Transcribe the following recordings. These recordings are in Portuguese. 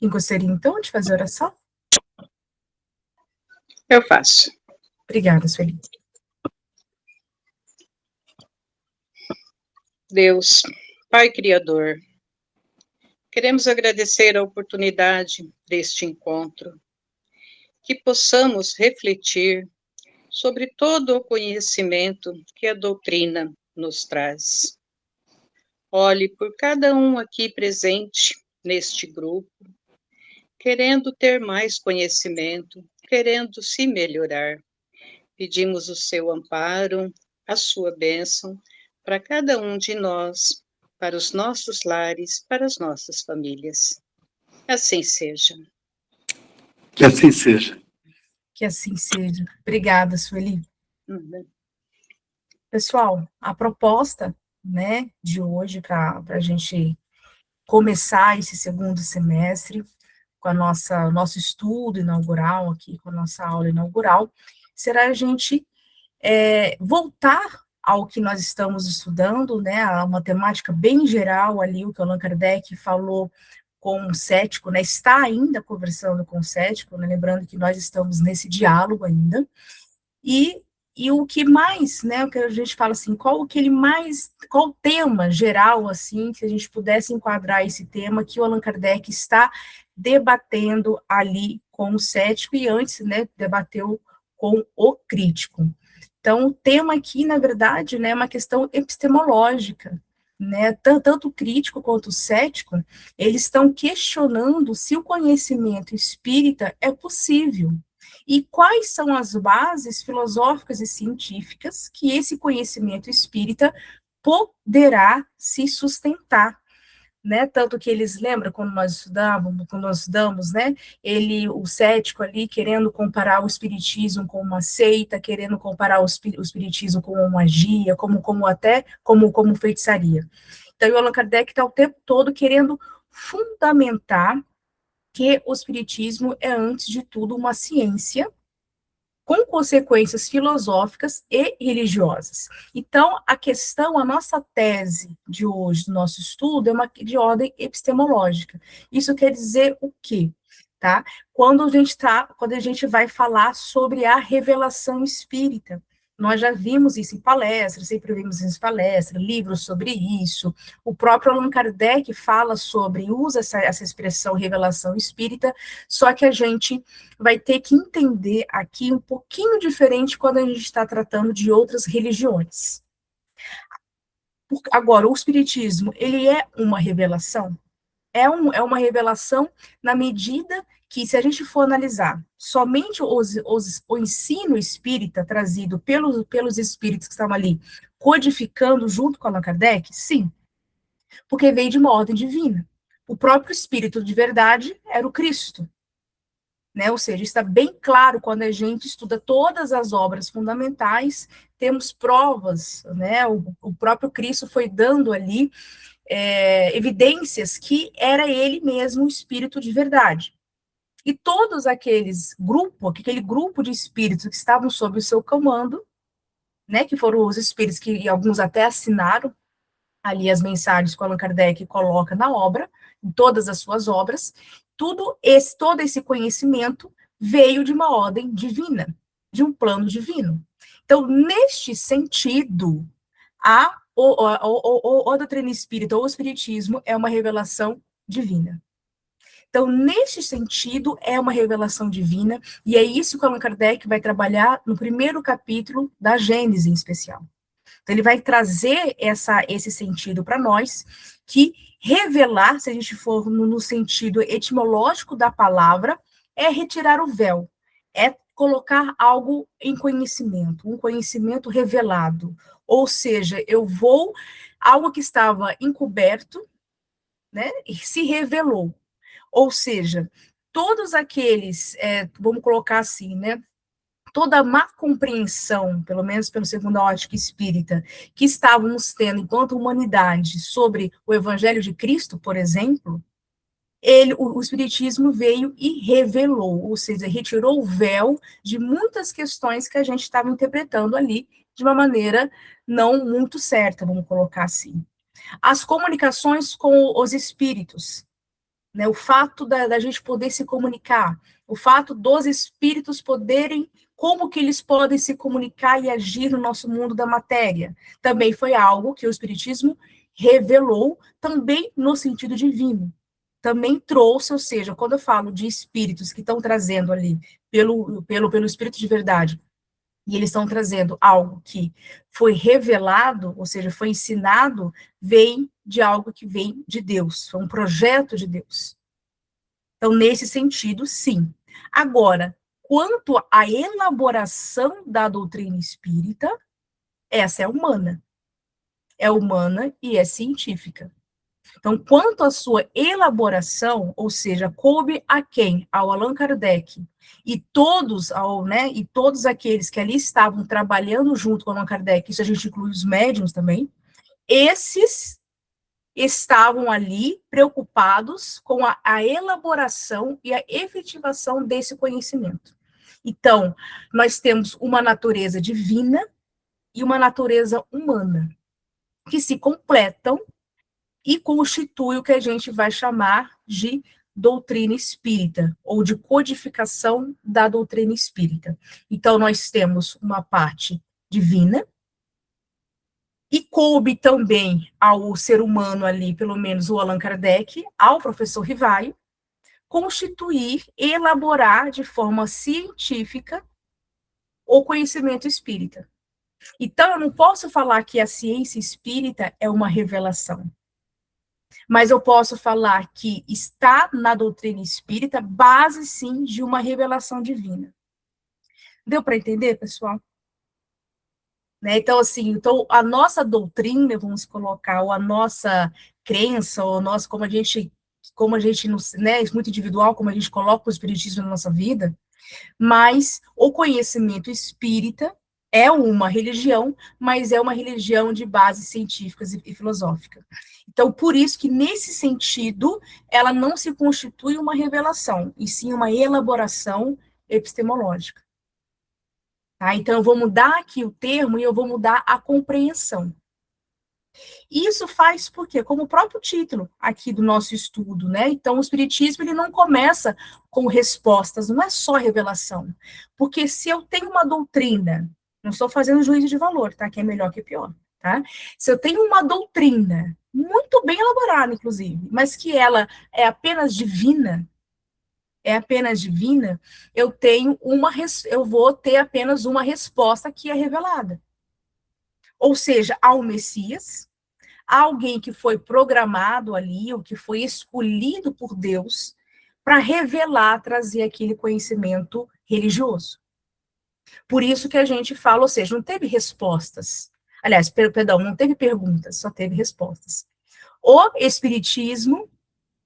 Quem gostaria, então, de fazer a oração? Eu faço. Obrigada, Sueli. Deus, Pai Criador, queremos agradecer a oportunidade deste encontro, que possamos refletir sobre todo o conhecimento que a doutrina nos traz. Olhe por cada um aqui presente neste grupo, querendo ter mais conhecimento, querendo se melhorar. Pedimos o seu amparo, a sua bênção para cada um de nós, para os nossos lares, para as nossas famílias. Assim seja. Que assim seja. Que assim seja. Obrigada, Sueli. Uhum. Pessoal, a proposta, né, de hoje para a gente começar esse segundo semestre com a nosso estudo inaugural aqui, com a nossa aula inaugural, será a gente voltar ao que nós estamos estudando, né, a uma temática bem geral ali, o que Allan Kardec falou com o cético, né, está ainda conversando com o cético, né, lembrando que nós estamos nesse diálogo ainda, e o que mais, né, o que a gente fala assim, qual o tema geral, assim, se a gente pudesse enquadrar esse tema que o Allan Kardec está debatendo ali com o cético e antes, né, debateu com o crítico. Então, o tema aqui, na verdade, né, é uma questão epistemológica, né, tanto o crítico quanto o cético, eles estão questionando se o conhecimento espírita é possível, e quais são as bases filosóficas e científicas que esse conhecimento espírita poderá se sustentar, né? Tanto que eles lembram quando nós estudamos, né? O cético ali querendo comparar o espiritismo com uma seita, querendo comparar o espiritismo com uma magia, como feitiçaria. Então, o Allan Kardec está o tempo todo querendo fundamentar que o espiritismo é, antes de tudo, uma ciência com consequências filosóficas e religiosas. Então, a nossa tese de hoje, do nosso estudo, é uma de ordem epistemológica. Isso quer dizer o quê? Tá? Quando a gente vai falar sobre a revelação espírita, nós já vimos isso em palestras, sempre vimos isso em palestras, livros sobre isso. O próprio Allan Kardec usa essa expressão revelação espírita, só que a gente vai ter que entender aqui um pouquinho diferente quando a gente está tratando de outras religiões. Agora, o espiritismo, ele é uma revelação? É uma revelação na medida que, se a gente for analisar somente o ensino espírita trazido pelos espíritos que estavam ali, codificando junto com Allan Kardec, sim, porque veio de uma ordem divina. O próprio espírito de verdade era o Cristo, né? Ou seja, está bem claro quando a gente estuda todas as obras fundamentais, temos provas, né? O próprio Cristo foi dando ali evidências que era ele mesmo o espírito de verdade. E todos aquele grupo de espíritos que estavam sob o seu comando, né, que foram os espíritos que alguns até assinaram ali as mensagens que Allan Kardec coloca na obra, em todas as suas obras, todo esse conhecimento veio de uma ordem divina, de um plano divino. Então, neste sentido, a doutrina espírita ou o espiritismo é uma revelação divina. Então, neste sentido, é uma revelação divina, e é isso que Allan Kardec vai trabalhar no primeiro capítulo da Gênese, em especial. Então, ele vai trazer esse sentido para nós, que revelar, se a gente for no sentido etimológico da palavra, é retirar o véu, é colocar algo em conhecimento, um conhecimento revelado. Ou seja, algo que estava encoberto, né, se revelou. Ou seja, todos aqueles, vamos colocar assim, né, toda a má compreensão, pelo menos pelo segundo a ótica espírita, que estávamos tendo enquanto humanidade sobre o Evangelho de Cristo, por exemplo, o Espiritismo veio e revelou, ou seja, retirou o véu de muitas questões que a gente estava interpretando ali de uma maneira não muito certa, vamos colocar assim. As comunicações com os espíritos, né? O fato da gente poder se comunicar, o fato dos espíritos poderem, como que eles podem se comunicar e agir no nosso mundo da matéria, também foi algo que o Espiritismo revelou, também no sentido divino. Também trouxe, ou seja, quando eu falo de espíritos que estão trazendo ali, pelo Espírito de verdade, e eles estão trazendo algo que foi revelado, ou seja, foi ensinado, vem de algo que vem de Deus, foi um projeto de Deus. Então, nesse sentido, sim. Agora, quanto à elaboração da doutrina espírita, essa é humana. É humana e é científica. Então, quanto à sua elaboração, ou seja, coube a quem? Ao Allan Kardec e todos aqueles que ali estavam trabalhando junto com Allan Kardec, isso a gente inclui os médiuns também, esses estavam ali preocupados com a elaboração e a efetivação desse conhecimento. Então, nós temos uma natureza divina e uma natureza humana, que se completam e constitui o que a gente vai chamar de doutrina espírita, ou de codificação da doutrina espírita. Então, nós temos uma parte divina, e coube também ao ser humano ali, pelo menos o Allan Kardec, ao professor Rivaio, constituir, elaborar de forma científica o conhecimento espírita. Então, eu não posso falar que a ciência espírita é uma revelação, mas eu posso falar que está na doutrina espírita base, sim, de uma revelação divina. Deu para entender, pessoal? Né? Então, assim, a nossa doutrina, vamos colocar, ou a nossa crença, ou nossa, como a gente, né, muito individual, como a gente coloca o espiritismo na nossa vida, mas o conhecimento espírita é uma religião, mas é uma religião de bases científicas e filosóficas. Então, por isso que, nesse sentido, ela não se constitui uma revelação, e sim uma elaboração epistemológica. Tá? Então, eu vou mudar aqui o termo e eu vou mudar a compreensão. Isso faz porque, como o próprio título aqui do nosso estudo, né? Então, o Espiritismo ele não começa com respostas, não é só revelação. Porque se eu tenho uma doutrina, não estou fazendo juízo de valor, tá? Que é melhor que pior, tá? Se eu tenho uma doutrina muito bem elaborada, inclusive, mas que ela é apenas divina, eu vou ter apenas uma resposta que é revelada. Ou seja, há o Messias, há alguém que foi programado ali, ou que foi escolhido por Deus para revelar, trazer aquele conhecimento religioso. Por isso que a gente fala, ou seja, não teve respostas. Aliás, perdão, não teve perguntas, só teve respostas. O Espiritismo,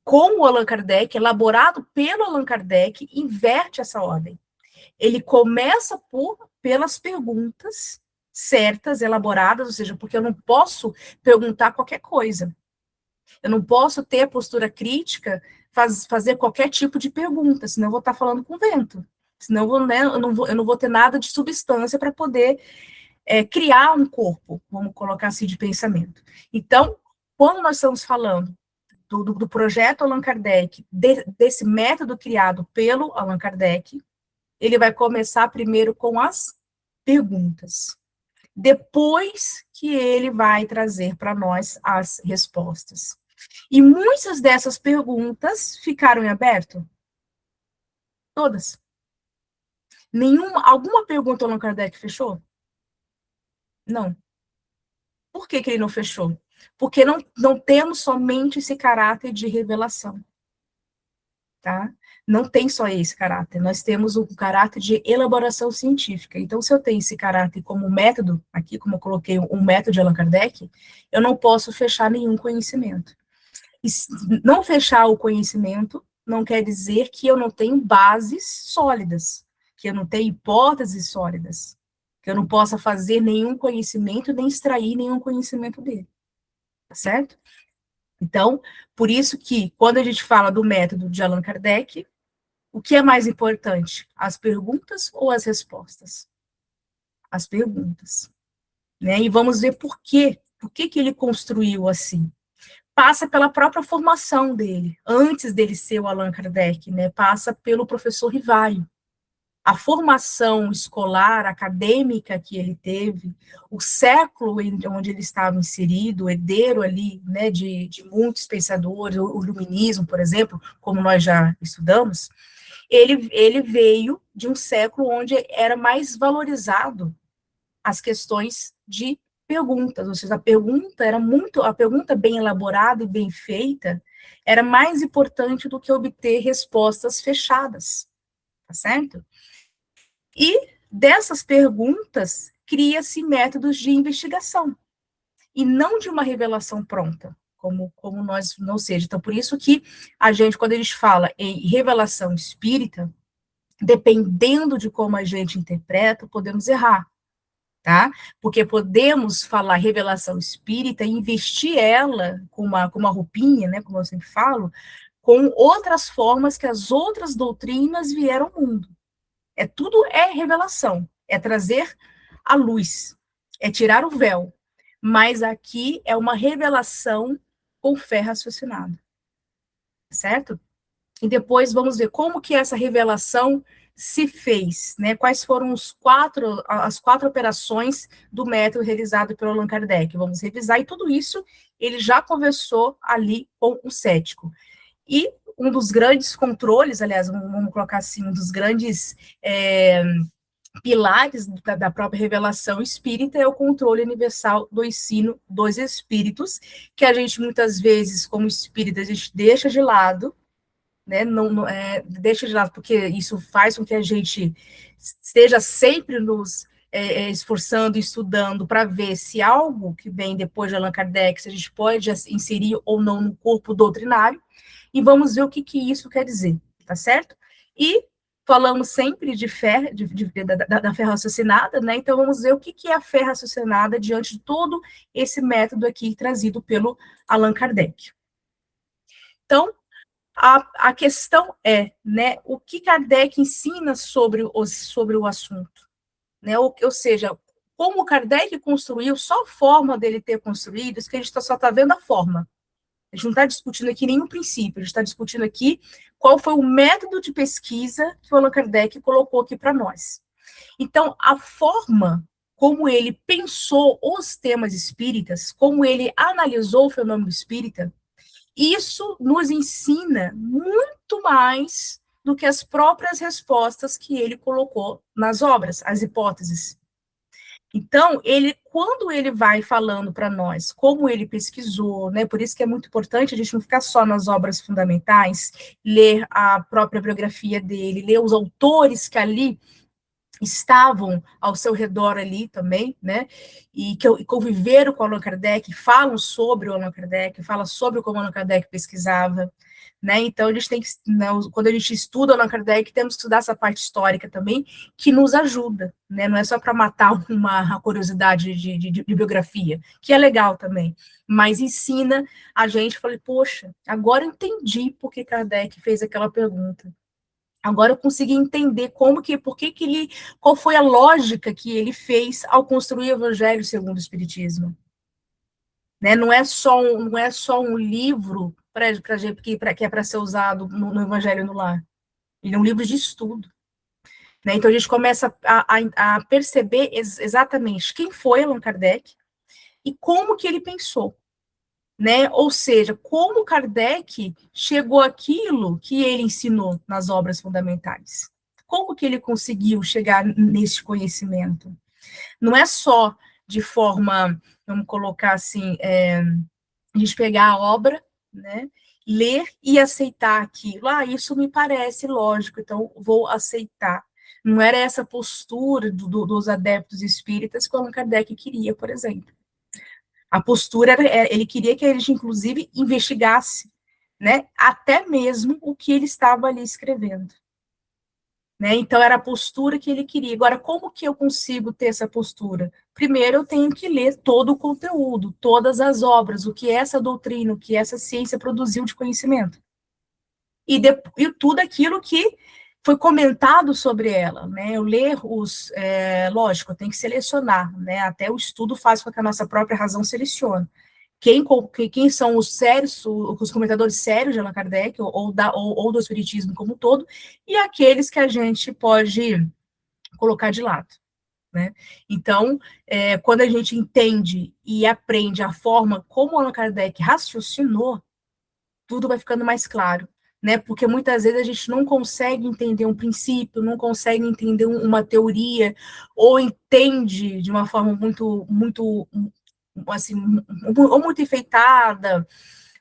com o Allan Kardec, elaborado pelo Allan Kardec, inverte essa ordem. Ele começa pelas perguntas certas, elaboradas, ou seja, porque eu não posso perguntar qualquer coisa. Eu não posso ter a postura crítica, fazer qualquer tipo de pergunta, senão eu vou estar falando com vento. Senão eu não vou ter nada de substância para poder criar um corpo, vamos colocar assim, de pensamento. Então, quando nós estamos falando do projeto Allan Kardec, desse método criado pelo Allan Kardec, ele vai começar primeiro com as perguntas. Depois que ele vai trazer para nós as respostas. E muitas dessas perguntas ficaram em aberto? Todas. Alguma pergunta o Allan Kardec fechou? Não. Por que ele não fechou? Porque não temos somente esse caráter de revelação. Tá? Não tem só esse caráter, nós temos o caráter de elaboração científica. Então, se eu tenho esse caráter como método, aqui como eu coloquei um método de Allan Kardec, eu não posso fechar nenhum conhecimento. E não fechar o conhecimento não quer dizer que eu não tenho bases sólidas, que eu não tenho hipóteses sólidas, que eu não possa fazer nenhum conhecimento, nem extrair nenhum conhecimento dele. Tá certo? Então, por isso que, quando a gente fala do método de Allan Kardec, o que é mais importante, as perguntas ou as respostas? As perguntas. Né? E vamos ver por quê. Por que ele construiu assim? passa pela própria formação dele, antes dele ser o Allan Kardec, né, passa pelo professor Rivaio. A formação escolar, acadêmica que ele teve, o século onde ele estava inserido, herdeiro ali, né, de muitos pensadores, o iluminismo, por exemplo, como nós já estudamos, ele veio de um século onde era mais valorizado as questões de perguntas, ou seja, a pergunta bem elaborada e bem feita era mais importante do que obter respostas fechadas, tá certo? E dessas perguntas cria-se métodos de investigação e não de uma revelação pronta, como nós, não seja. Então, por isso que a gente, quando a gente fala em revelação espírita, dependendo de como a gente interpreta, podemos errar, tá? Porque podemos falar revelação espírita e investir ela com uma roupinha, né, como eu sempre falo, com outras formas que as outras doutrinas vieram ao mundo. Tudo é revelação, é trazer a luz, é tirar o véu, mas aqui é uma revelação com fé raciocinada, certo? E depois vamos ver como que essa revelação se fez, né? Quais foram as quatro operações do método realizado pelo Allan Kardec. Vamos revisar, e tudo isso ele já conversou ali com o cético. E um dos grandes controles, aliás, vamos colocar assim, um dos grandes pilares da própria revelação espírita é o controle universal do ensino dos espíritos, que a gente muitas vezes, como espírita, a gente deixa de lado, né, deixa de lado, porque isso faz com que a gente esteja sempre nos esforçando, estudando, para ver se algo que vem depois de Allan Kardec, se a gente pode inserir ou não no corpo doutrinário, e vamos ver o que isso quer dizer, tá certo? E falamos sempre de fé, da fé raciocinada, né? Então vamos ver o que é a fé raciocinada diante de todo esse método aqui trazido pelo Allan Kardec. Então, a questão é, né, o que Kardec ensina sobre o assunto, né? Ou seja, como Kardec construiu, só a forma dele ter construído, isso que a gente só está vendo a forma. A gente não está discutindo aqui nenhum princípio, a gente está discutindo aqui qual foi o método de pesquisa que o Allan Kardec colocou aqui para nós. Então, a forma como ele pensou os temas espíritas, como ele analisou o fenômeno espírita, isso nos ensina muito mais do que as próprias respostas que ele colocou nas obras, as hipóteses. Então, quando ele vai falando para nós como ele pesquisou, né, por isso que é muito importante a gente não ficar só nas obras fundamentais, ler a própria biografia dele, ler os autores que ali estavam ao seu redor ali também, né, e conviveram com o Allan Kardec, falam sobre o Allan Kardec, falam sobre como o Allan Kardec pesquisava, né, então a gente tem que, né, quando a gente estuda o Allan Kardec, temos que estudar essa parte histórica também, que nos ajuda, né, não é só para matar uma curiosidade de biografia, que é legal também, mas ensina a gente, falei, poxa, agora eu entendi por que Kardec fez aquela pergunta. Agora eu consegui entender qual foi a lógica que ele fez ao construir o Evangelho segundo o Espiritismo. Né? Não é só um livro que é para ser usado no Evangelho no Lar. Ele é um livro de estudo. Né? Então a gente começa a perceber exatamente quem foi Allan Kardec e como que ele pensou. Né? Ou seja, como Kardec chegou àquilo que ele ensinou nas obras fundamentais. Como que ele conseguiu chegar nesse conhecimento? Não é só de forma, vamos colocar assim, a gente pegar a obra, né, ler e aceitar aquilo. Isso me parece lógico, então vou aceitar. Não era essa postura dos adeptos espíritas que Allan Kardec queria, por exemplo. A postura ele queria que a gente, inclusive, investigasse, né, até mesmo o que ele estava ali escrevendo. Né? Então, era a postura que ele queria. Agora, como que eu consigo ter essa postura? Primeiro, eu tenho que ler todo o conteúdo, todas as obras, o que essa doutrina, o que essa ciência produziu de conhecimento. E tudo aquilo que foi comentado sobre ela, né? Eu ler lógico, eu tenho que selecionar, né? Até o estudo faz com que a nossa própria razão selecione. quem são os sérios, os comentadores sérios de Allan Kardec, ou do Espiritismo como um todo, e aqueles que a gente pode colocar de lado, né? Então, quando a gente entende e aprende a forma como Allan Kardec raciocinou, tudo vai ficando mais claro, né? Porque muitas vezes a gente não consegue entender um princípio, não consegue entender uma teoria, ou entende de uma forma muito assim, ou muito enfeitada,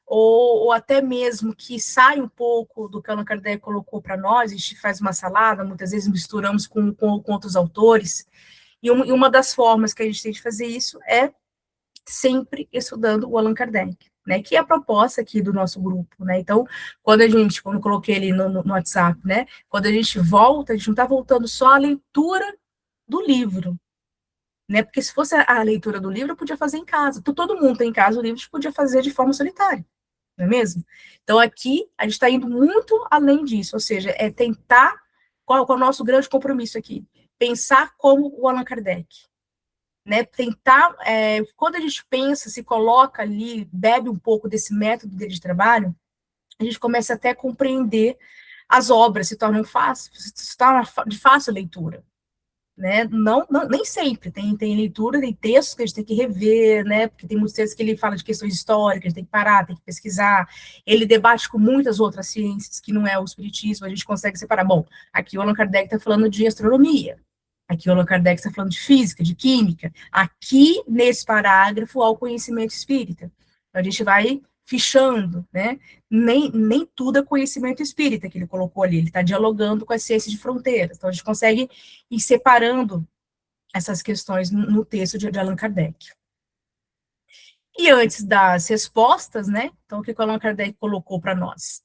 ou até mesmo que sai um pouco do que Allan Kardec colocou para nós. A gente faz uma salada, muitas vezes misturamos com outros autores, e uma das formas que a gente tem de fazer isso é sempre estudando o Allan Kardec, né, que é a proposta aqui do nosso grupo, né. Então, quando eu coloquei ele no WhatsApp, né, quando a gente volta, a gente não está voltando só à leitura do livro, né, porque se fosse a leitura do livro, eu podia fazer em casa, todo mundo tem em casa o livro, a gente podia fazer de forma solitária, não é mesmo? Então, aqui, a gente está indo muito além disso, ou seja, é tentar, qual é o nosso grande compromisso aqui? Pensar como o Allan Kardec, né, tentar, quando a gente pensa, se coloca ali, bebe um pouco desse método dele de trabalho, a gente começa até a compreender as obras, se torna de fácil leitura, né, nem sempre, tem leitura, tem textos que a gente tem que rever, né, porque tem muitos textos que ele fala de questões históricas, a gente tem que parar, tem que pesquisar, ele debate com muitas outras ciências, que não é o espiritismo, a gente consegue separar, bom, aqui o Allan Kardec está falando de astronomia, aqui o Allan Kardec está falando de física, de química, aqui nesse parágrafo há o conhecimento espírita, então a gente vai fichando, né, nem tudo é conhecimento espírita que ele colocou ali, ele está dialogando com as ciências de fronteiras, então a gente consegue ir separando essas questões no texto de Allan Kardec. E antes das respostas, né, então o que o Allan Kardec colocou para nós?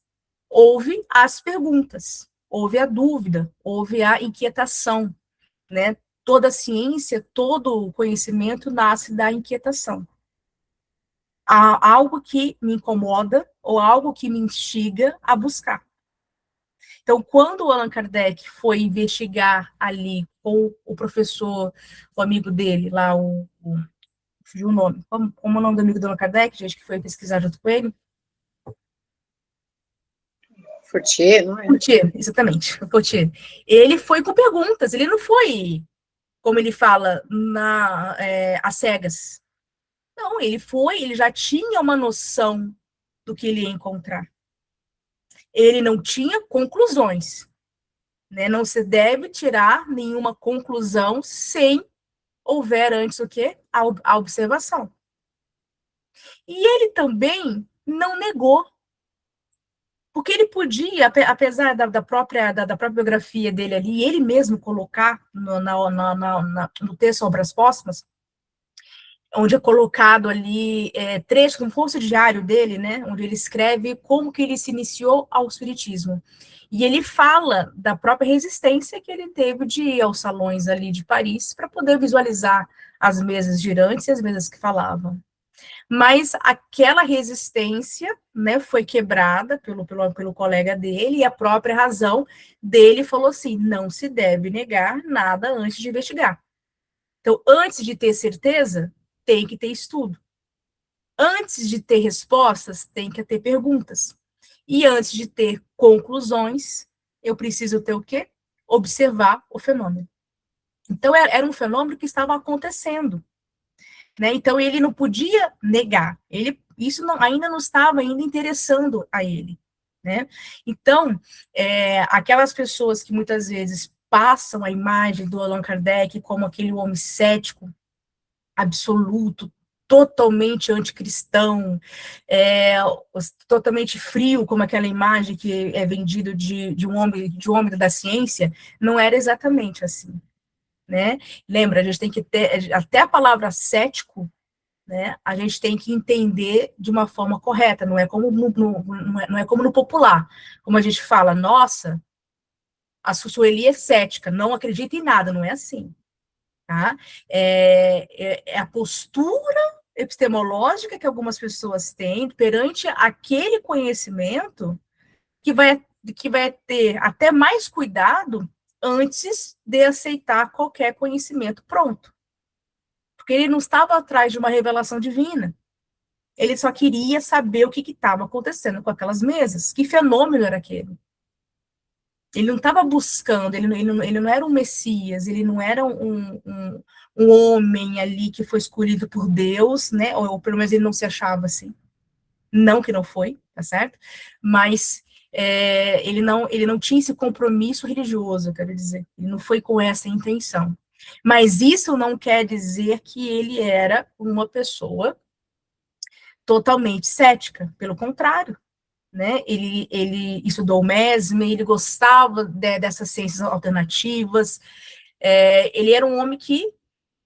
Houve as perguntas, houve a dúvida, houve a inquietação, né, toda ciência, todo conhecimento nasce da inquietação. Há algo que me incomoda ou algo que me instiga a buscar. Então, quando o Allan Kardec foi investigar ali com o professor, o amigo dele, lá, fugiu o nome, como é o nome do amigo do Allan Kardec, gente, que foi pesquisar junto com ele? Fortier, não é? Fortier, exatamente, Fortier. Ele foi com perguntas, ele não foi, como ele fala, às cegas. Não, ele já tinha uma noção do que ele ia encontrar. Ele não tinha conclusões, né? Não se deve tirar nenhuma conclusão sem houver antes o quê? A observação. E ele também não negou, porque ele podia, apesar da própria biografia dele ali, ele mesmo colocar no texto Obras Póstumas, onde é colocado ali trecho, como fosse o diário dele, né, onde ele escreve como que ele se iniciou ao espiritismo. E ele fala da própria resistência que ele teve de ir aos salões ali de Paris para poder visualizar as mesas girantes e as mesas que falavam. Mas aquela resistência, né, foi quebrada pelo colega dele, e a própria razão dele falou assim: não se deve negar nada antes de investigar. Então, antes de ter certeza, tem que ter estudo. Antes de ter respostas, tem que ter perguntas. E antes de ter conclusões, eu preciso ter o quê? Observar o fenômeno. Então, era um fenômeno que estava acontecendo, né? Então, ele não podia negar. Isso ainda não estava ainda interessando a ele, né? Então, aquelas pessoas que muitas vezes passam a imagem do Allan Kardec como aquele homem cético, absoluto, totalmente anticristão, totalmente frio, como aquela imagem que é vendida de um homem da ciência, não era exatamente assim, né? Lembra, a gente tem que ter, até a palavra cético, né, a gente tem que entender de uma forma correta, não é como no popular, como a gente fala, nossa, a Sueli é cética, não acredita em nada, não é assim. Tá? É a postura epistemológica que algumas pessoas têm perante aquele conhecimento que vai ter até mais cuidado antes de aceitar qualquer conhecimento pronto. Porque ele não estava atrás de uma revelação divina. ele só queria saber o que estava acontecendo com aquelas mesas, que fenômeno era aquele. Ele não estava buscando, ele não era um Messias, ele não era um homem ali que foi escolhido por Deus, né? Ou pelo menos ele não se achava assim. Não que não foi, tá certo? Mas ele não tinha esse compromisso religioso, eu quero dizer. Ele não foi com essa intenção. Mas isso não quer dizer que ele era uma pessoa totalmente cética, pelo contrário, né? Ele estudou Mesmer, ele gostava dessas ciências alternativas, ele era um homem que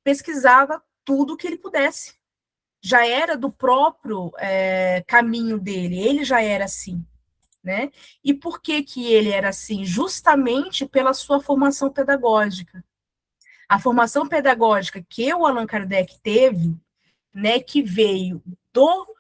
pesquisava tudo que ele pudesse. Já era do próprio caminho dele, ele já era assim, né? E por que que ele era assim? Justamente pela sua formação pedagógica. A formação pedagógica que o Allan Kardec teve, né, que veio do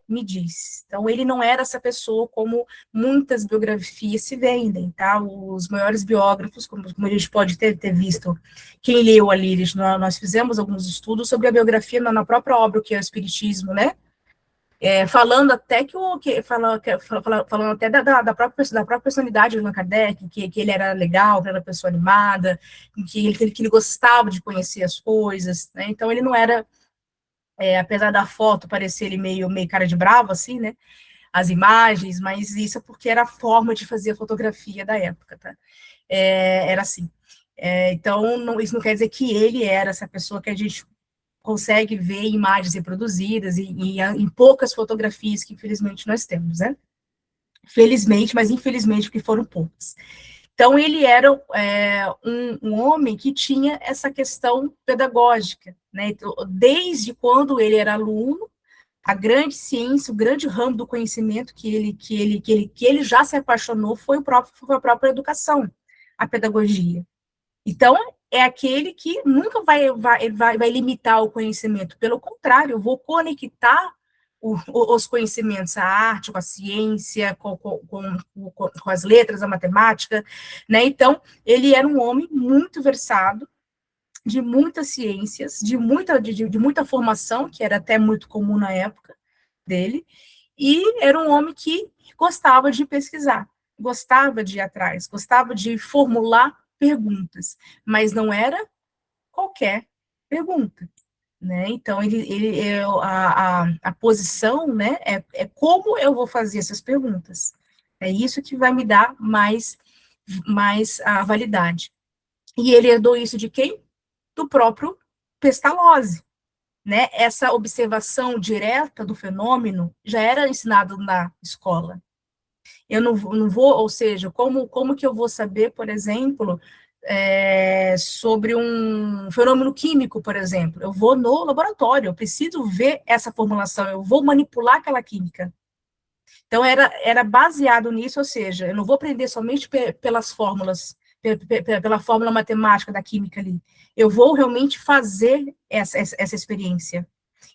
me diz. Então, ele não era essa pessoa como muitas biografias se vendem, tá? Os maiores biógrafos, como a gente pode ter visto, quem leu ali, nós fizemos alguns estudos sobre a biografia na própria obra, que é o Espiritismo, né? Falando até falando até da própria personalidade do Allan Kardec, que ele era legal, que era uma pessoa animada, que ele gostava de conhecer as coisas, né? Então, ele não era apesar da foto parecer ele meio cara de bravo, assim, né? As imagens, mas isso é porque era a forma de fazer a fotografia da época, tá? Era assim. Então, isso não quer dizer que ele era essa pessoa que a gente consegue ver imagens reproduzidas e em poucas fotografias que, infelizmente, nós temos, né? Felizmente, mas infelizmente, porque foram poucas. Então, ele era um homem que tinha essa questão pedagógica, né? Então, desde quando ele era aluno, a grande ciência, o grande ramo do conhecimento que ele já se apaixonou foi a própria educação, a pedagogia. Então, é aquele que nunca vai limitar o conhecimento, pelo contrário, eu vou conectar os conhecimentos, a arte, com a ciência, com as letras, a matemática, né? Então, ele era um homem muito versado, de muitas ciências, de muita formação, que era até muito comum na época dele, e era um homem que gostava de pesquisar, gostava de ir atrás, gostava de formular perguntas, mas não era qualquer pergunta. Né? Então, a posição, né, é como eu vou fazer essas perguntas. É isso que vai me dar mais a validade. E ele herdou isso de quem? Do próprio Pestalozzi, né? Essa observação direta do fenômeno já era ensinado na escola. Eu não vou, ou seja, como que eu vou saber, por exemplo, sobre um fenômeno químico, por exemplo? Eu vou no laboratório, eu preciso ver essa formulação, eu vou manipular aquela química. Então, era baseado nisso, ou seja, eu não vou aprender somente pelas fórmulas, pela fórmula matemática da química ali. Eu vou realmente fazer essa experiência.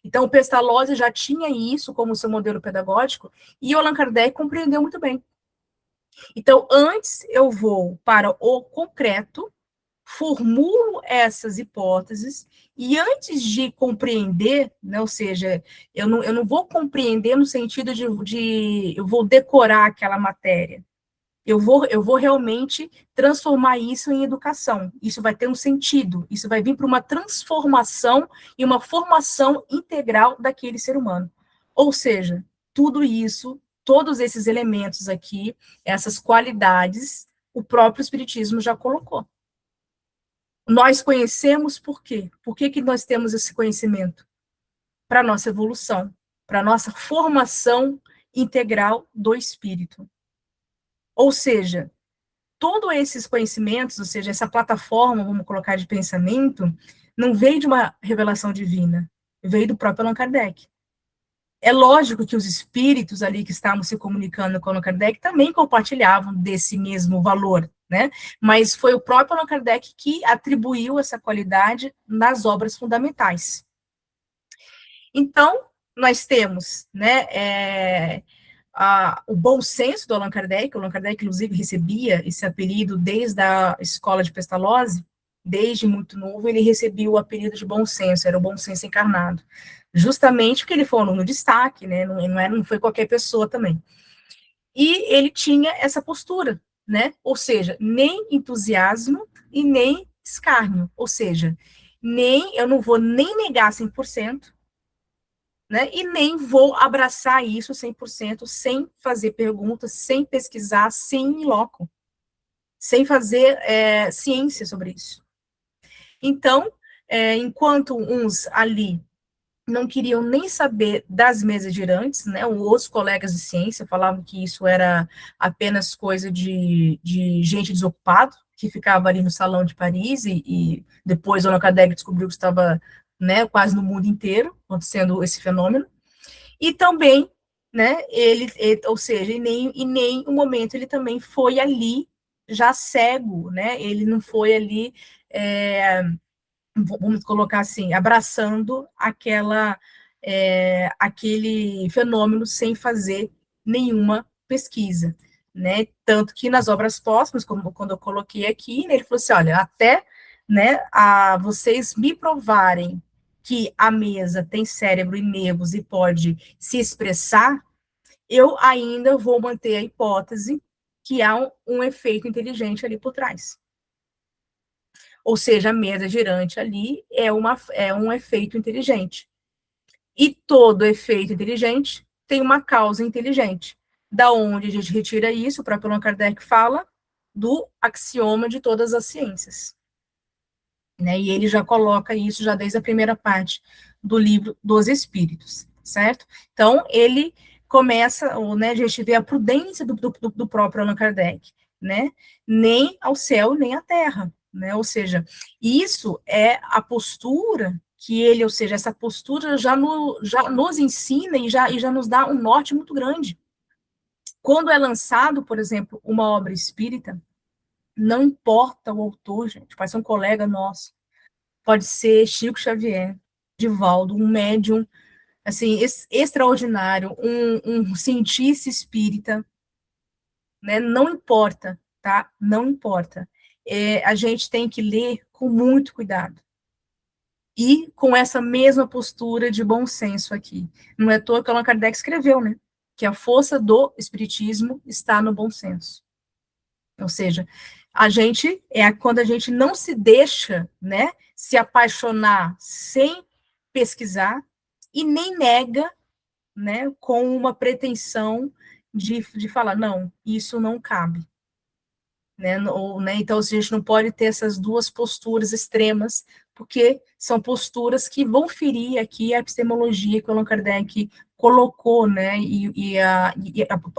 Então, o Pestalozzi já tinha isso como seu modelo pedagógico, e o Allan Kardec compreendeu muito bem. Então, antes eu vou para o concreto, formulo essas hipóteses, e antes de compreender, né, ou seja, eu não vou compreender no sentido de eu vou decorar aquela matéria. Eu vou realmente transformar isso em educação. Isso vai ter um sentido, isso vai vir para uma transformação e uma formação integral daquele ser humano. Ou seja, tudo isso, todos esses elementos aqui, essas qualidades, o próprio Espiritismo já colocou. Nós conhecemos por quê? Por que nós temos esse conhecimento? Para a nossa evolução, para a nossa formação integral do espírito. Ou seja, todos esses conhecimentos, ou seja, essa plataforma, vamos colocar, de pensamento, não veio de uma revelação divina, veio do próprio Allan Kardec. É lógico que os espíritos ali que estavam se comunicando com Allan Kardec também compartilhavam desse mesmo valor, né? Mas foi o próprio Allan Kardec que atribuiu essa qualidade nas obras fundamentais. Então, nós temos, né, o bom senso do Allan Kardec. O Allan Kardec, inclusive, recebia esse apelido desde a escola de Pestalozzi, desde muito novo, ele recebia o apelido de bom senso, era o bom senso encarnado, justamente porque ele foi um aluno de destaque, né, não foi qualquer pessoa também. E ele tinha essa postura, né, ou seja, nem entusiasmo e nem escárnio, ou seja, eu não vou nem negar 100%, né, e nem vou abraçar isso 100%, sem fazer perguntas, sem pesquisar, sem in loco, sem fazer ciência sobre isso. Então, enquanto uns ali não queriam nem saber das mesas girantes, né, os colegas de ciência falavam que isso era apenas coisa de gente desocupada, que ficava ali no Salão de Paris, e depois o Allan Kardec descobriu que estava, né, quase no mundo inteiro acontecendo esse fenômeno. E também, né, ou seja, em nenhum momento ele também foi ali já cego, né, ele não foi ali, vamos colocar assim, abraçando aquele fenômeno sem fazer nenhuma pesquisa, né, tanto que nas obras póstumas, como quando eu coloquei aqui, né, ele falou assim, olha, até, né, vocês me provarem que a mesa tem cérebro e nervos e pode se expressar, eu ainda vou manter a hipótese que há um efeito inteligente ali por trás. Ou seja, a mesa girante ali é um efeito inteligente. E todo efeito inteligente tem uma causa inteligente. Da onde a gente retira isso, o próprio Allan Kardec fala do axioma de todas as ciências. Né? E ele já coloca isso já desde a primeira parte do livro dos Espíritos, certo? Então, ele começa, né, a gente vê a prudência do próprio Allan Kardec, né? Nem ao céu, nem à terra, né? Ou seja, isso é a postura que ele, ou seja, essa postura já nos ensina e já nos dá um norte muito grande. Quando é lançado, por exemplo, uma obra espírita, não importa o autor, gente, pode ser um colega nosso, pode ser Chico Xavier, Divaldo, um médium, assim, extraordinário, um cientista espírita, né? Não importa, tá? Não importa. A gente tem que ler com muito cuidado. E com essa mesma postura de bom senso aqui. Não é à toa que Allan Kardec escreveu, né? Que a força do espiritismo está no bom senso. Ou seja, quando a gente não se deixa, né, se apaixonar sem pesquisar e nem nega, né, com uma pretensão de falar, não, isso não cabe. Né, então, a gente não pode ter essas duas posturas extremas, porque são posturas que vão ferir aqui a epistemologia que o Allan Kardec colocou, né, e a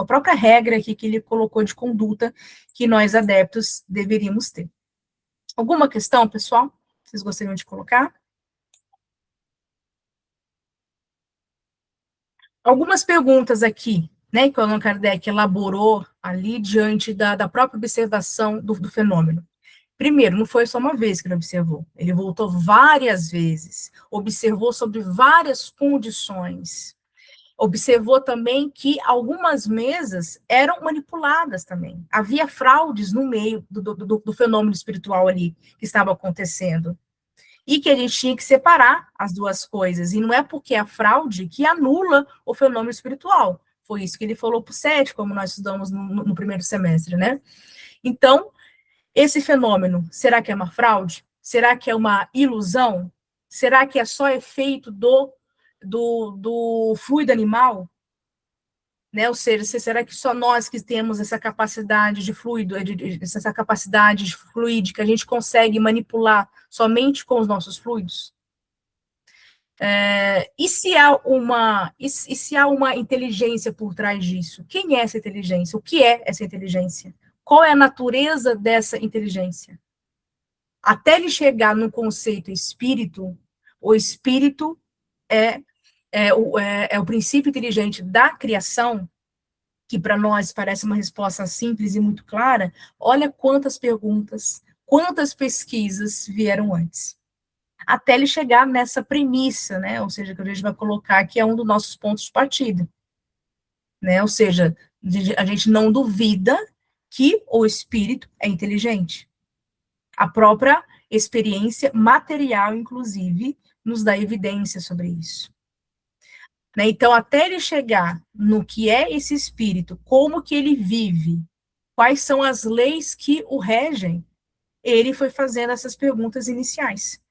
própria regra aqui que ele colocou de conduta que nós adeptos deveríamos ter. Alguma questão, pessoal? Vocês gostariam de colocar? Algumas perguntas aqui, né, que o Allan Kardec elaborou ali diante da própria observação do fenômeno. Primeiro, não foi só uma vez que ele observou, ele voltou várias vezes, observou sobre várias condições, observou também que algumas mesas eram manipuladas também, havia fraudes no meio do fenômeno espiritual ali que estava acontecendo, e que a gente tinha que separar as duas coisas, e não é porque é a fraude que anula o fenômeno espiritual, foi isso que ele falou para o Sete, como nós estudamos no primeiro semestre, né? Então, esse fenômeno, será que é uma fraude? Será que é uma ilusão? Será que é só efeito do fluido animal? Né? Ou seja, será que só nós que temos essa capacidade de fluido, essa capacidade fluídica, a gente consegue manipular somente com os nossos fluidos? E se há uma inteligência por trás disso? Quem é essa inteligência? O que é essa inteligência? Qual é a natureza dessa inteligência? Até ele chegar no conceito espírito, o espírito é o princípio inteligente da criação, que para nós parece uma resposta simples e muito clara. Olha quantas perguntas, quantas pesquisas vieram antes. até ele chegar nessa premissa, né, ou seja, que a gente vai colocar que é um dos nossos pontos de partida, né, ou seja, a gente não duvida que o espírito é inteligente. A própria experiência material, inclusive, nos dá evidência sobre isso. Né? Então, até ele chegar no que é esse espírito, como que ele vive, quais são as leis que o regem, ele foi fazendo essas perguntas iniciais.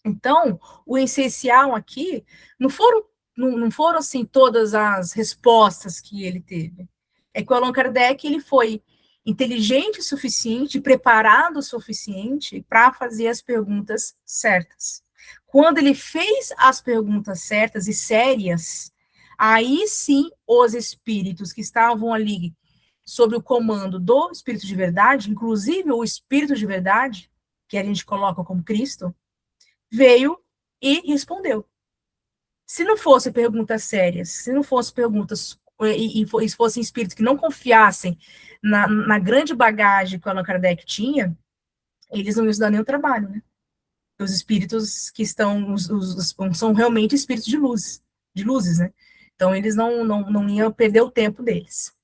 Então, o essencial aqui não foram assim todas as respostas que ele teve. É que o Allan Kardec ele foi inteligente o suficiente, preparado o suficiente para fazer as perguntas certas. Quando ele fez as perguntas certas e sérias, aí sim os espíritos que estavam ali sob o comando do Espírito de Verdade, inclusive o Espírito de Verdade, que a gente coloca como Cristo, veio e respondeu. Se não fosse perguntas sérias, se não fosse perguntas e fossem espíritos que não confiassem na grande bagagem que o Allan Kardec tinha, eles não iam se dar nenhum trabalho, né? Os espíritos que estão, são realmente espíritos de luzes, né? Então, eles não iam perder o tempo deles.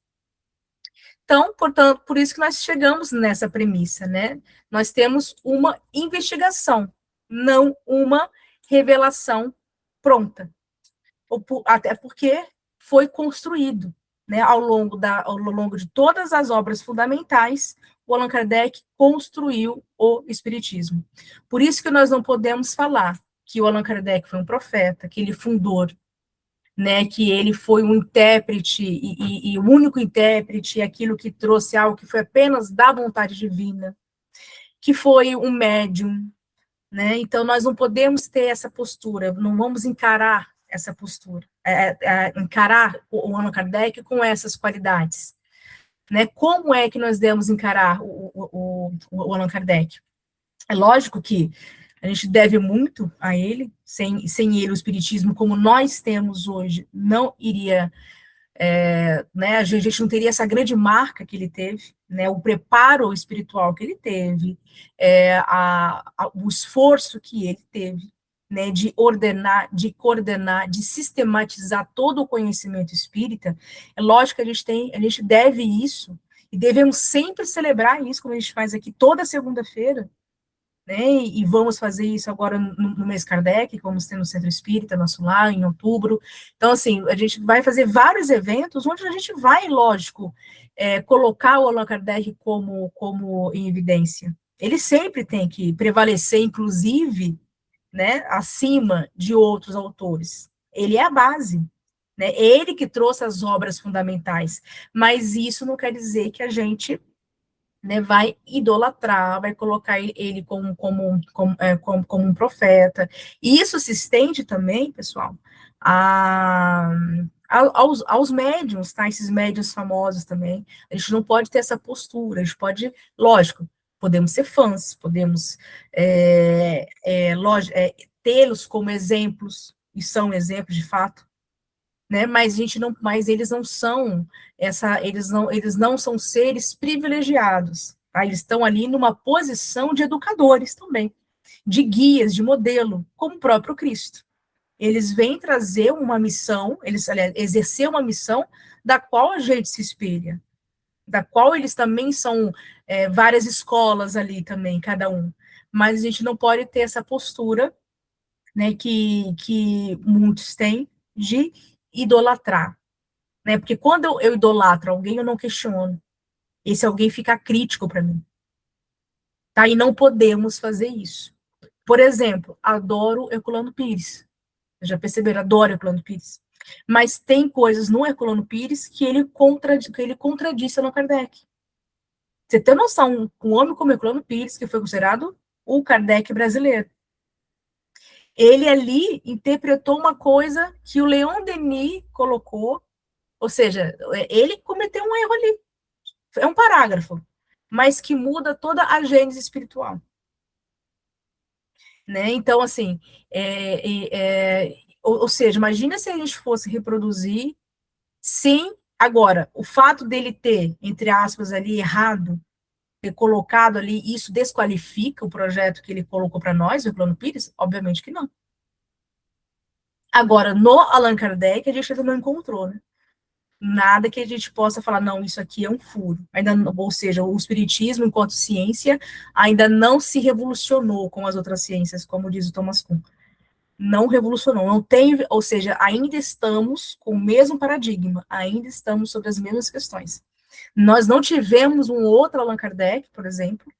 Então, portanto, por isso que nós chegamos nessa premissa, né? Nós temos uma investigação, não uma revelação pronta. Até porque foi construído, né, ao longo de todas as obras fundamentais, o Allan Kardec construiu o Espiritismo. Por isso que nós não podemos falar que o Allan Kardec foi um profeta, que ele fundou, né, que ele foi um intérprete e o único intérprete, aquilo que trouxe algo que foi apenas da vontade divina, que foi um médium, né? Então nós não podemos ter essa postura, não vamos encarar essa postura, encarar o Allan Kardec com essas qualidades, né? Como é que nós devemos encarar o Allan Kardec? É lógico que a gente deve muito a ele, sem ele o espiritismo como nós temos hoje não iria, né, a gente não teria essa grande marca que ele teve, né, o preparo espiritual que ele teve, o esforço que ele teve, né, de ordenar, de coordenar, de sistematizar todo o conhecimento espírita. É lógico que a gente deve isso, e devemos sempre celebrar isso, como a gente faz aqui toda segunda-feira, né, e vamos fazer isso agora no mês Kardec, vamos ter no Centro Espírita, nosso lar, em outubro. Então, assim, a gente vai fazer vários eventos onde a gente vai, lógico, colocar o Allan Kardec como em evidência. Ele sempre tem que prevalecer, inclusive, né, acima de outros autores. Ele é a base, né, ele que trouxe as obras fundamentais, mas isso não quer dizer que a gente, né, vai idolatrar, vai colocar ele como um profeta. E isso se estende também, pessoal, aos médiuns, tá? Esses médiuns famosos também. A gente não pode ter essa postura, a gente pode, lógico, podemos ser fãs, podemos tê-los como exemplos, e são exemplos de fato, né? Mas eles não são eles não são seres privilegiados, tá? Eles estão ali numa posição de educadores também, de guias, de modelo, como o próprio Cristo. Eles vêm trazer uma missão, aliás, exercer uma missão da qual a gente se espelha, da qual eles também são várias escolas ali também, cada um. Mas a gente não pode ter essa postura, né, que muitos têm de idolatrar, né? Porque quando eu idolatro alguém, eu não questiono. Esse alguém fica crítico para mim. Tá? E não podemos fazer isso. Por exemplo, adoro Herculano Pires. Vocês já perceberam? Adoro Herculano Pires. Mas tem coisas no Herculano Pires que ele contradiz Allan Kardec. Você tem noção, um homem como Herculano Pires, que foi considerado o Kardec brasileiro, ele ali interpretou uma coisa que o Leon Denis colocou, ou seja, ele cometeu um erro ali. É um parágrafo, mas que muda toda a gênese espiritual. Né? Então, assim, ou seja, imagina se a gente fosse reproduzir, sim, agora, o fato dele ter, entre aspas, ali, errado, ter colocado ali, isso desqualifica o projeto que ele colocou para nós, o Herculano Pires? Obviamente que não. Agora, no Allan Kardec, a gente ainda não encontrou, né? Nada que a gente possa falar, não, isso aqui é um furo. Ainda, ou seja, o espiritismo, enquanto ciência, ainda não se revolucionou com as outras ciências, como diz o Thomas Kuhn. Não revolucionou, não tem, ou seja, ainda estamos com o mesmo paradigma, ainda estamos sobre as mesmas questões. Nós não tivemos um outro Allan Kardec, por exemplo,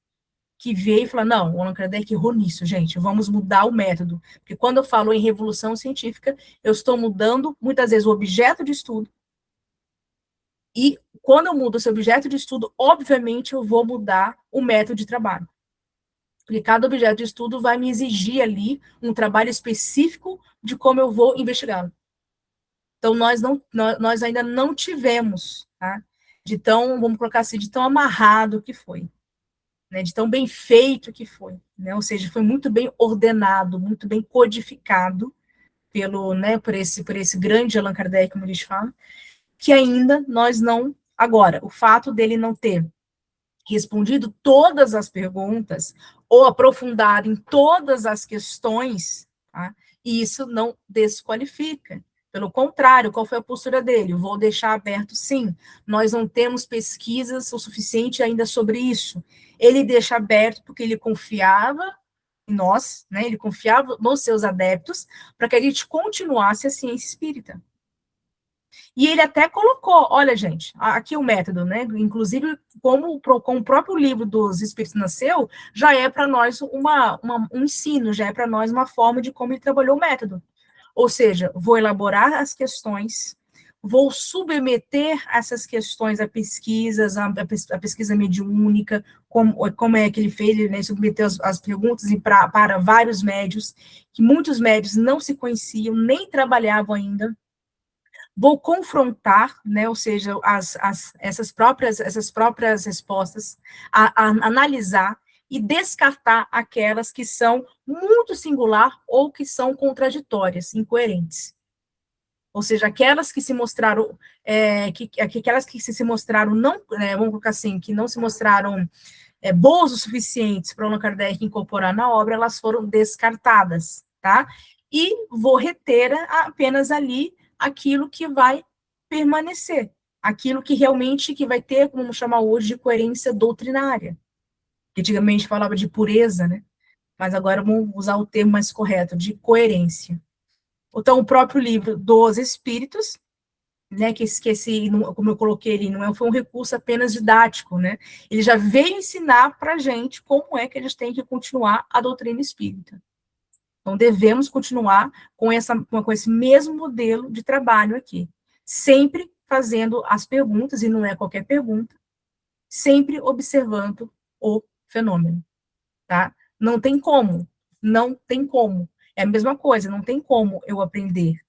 que veio e falou, não, o Allan Kardec errou nisso, gente, vamos mudar o método. Porque quando eu falo em revolução científica, eu estou mudando, muitas vezes, o objeto de estudo, e quando eu mudo esse objeto de estudo, obviamente eu vou mudar o método de trabalho. Porque cada objeto de estudo vai me exigir ali um trabalho específico de como eu vou investigá-lo. Então, nós ainda não tivemos, tá? De tão, vamos colocar assim, de tão amarrado que foi, né? De tão bem feito que foi, né? Ou seja, foi muito bem ordenado, muito bem codificado pelo, né, por esse grande Allan Kardec, como eles falam, que ainda nós não. Agora, o fato dele não ter respondido todas as perguntas ou aprofundado em todas as questões, tá? E isso não desqualifica. Pelo contrário, qual foi a postura dele? Vou deixar aberto, sim. Nós não temos pesquisas o suficiente ainda sobre isso. Ele deixa aberto porque ele confiava em nós, né? Ele confiava nos seus adeptos para que a gente continuasse a ciência espírita. E ele até colocou, olha, gente, aqui o método, né? Inclusive, como o próprio livro dos Espíritos nasceu, já é para nós um ensino, já é para nós uma forma de como ele trabalhou o método. Ou seja, vou elaborar as questões, vou submeter essas questões a pesquisas, a pesquisa mediúnica, como é que ele fez, ele, né, submeteu as perguntas para vários médios, que muitos médios não se conheciam, nem trabalhavam ainda. Vou confrontar, né, ou seja, essas próprias respostas, analisar e descartar aquelas que são muito singular ou que são contraditórias, incoerentes. Ou seja, aquelas que se mostraram, aquelas que se mostraram não, vamos colocar assim, que não se mostraram boas o suficientes para o Allan Kardec incorporar na obra, elas foram descartadas, tá? E vou reter apenas ali aquilo que vai permanecer, aquilo que realmente que vai ter, como chamar hoje, de coerência doutrinária. Antigamente falava de pureza, né? Mas agora vamos usar o termo mais correto, de coerência. Então, o próprio livro dos Espíritos, né, que esse, como eu coloquei ali, não foi um recurso apenas didático, né? Ele já veio ensinar para a gente como é que a gente tem que continuar a doutrina espírita. Então, devemos continuar com esse mesmo modelo de trabalho aqui, sempre fazendo as perguntas, e não é qualquer pergunta, sempre observando o fenômeno, tá? Não tem como, não tem como. É a mesma coisa, não tem como eu aprender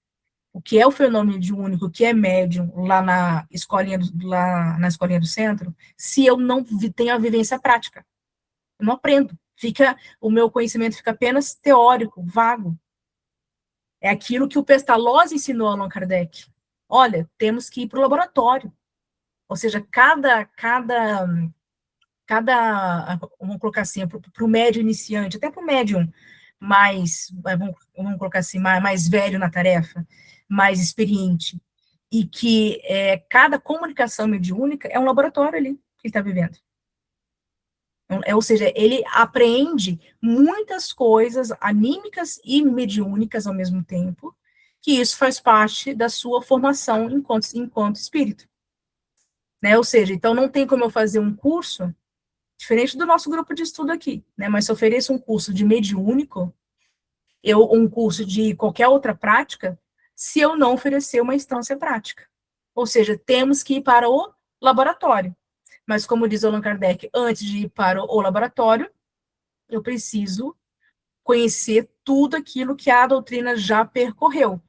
o que é o fenômeno mediúnico, o que é médium, lá na escolinha do centro, se eu não tenho a vivência prática. Eu não aprendo. O meu conhecimento fica apenas teórico, vago. É aquilo que o Pestalozzi ensinou a Allan Kardec. Olha, temos que ir para o laboratório. Ou seja, vamos colocar assim, para o médium iniciante, até para o médium vamos colocar assim, mais velho na tarefa, mais experiente, e que cada comunicação mediúnica é um laboratório ali que ele está vivendo. Ou seja, ele apreende muitas coisas anímicas e mediúnicas ao mesmo tempo, que isso faz parte da sua formação enquanto espírito. Né? Ou seja, então não tem como eu fazer um curso, diferente do nosso grupo de estudo aqui, né? Mas se eu ofereço um curso de mediúnico, um curso de qualquer outra prática, se eu não oferecer uma instância prática. Ou seja, temos que ir para o laboratório. Mas, como diz Allan Kardec, antes de ir para o laboratório, eu preciso conhecer tudo aquilo que a doutrina já percorreu,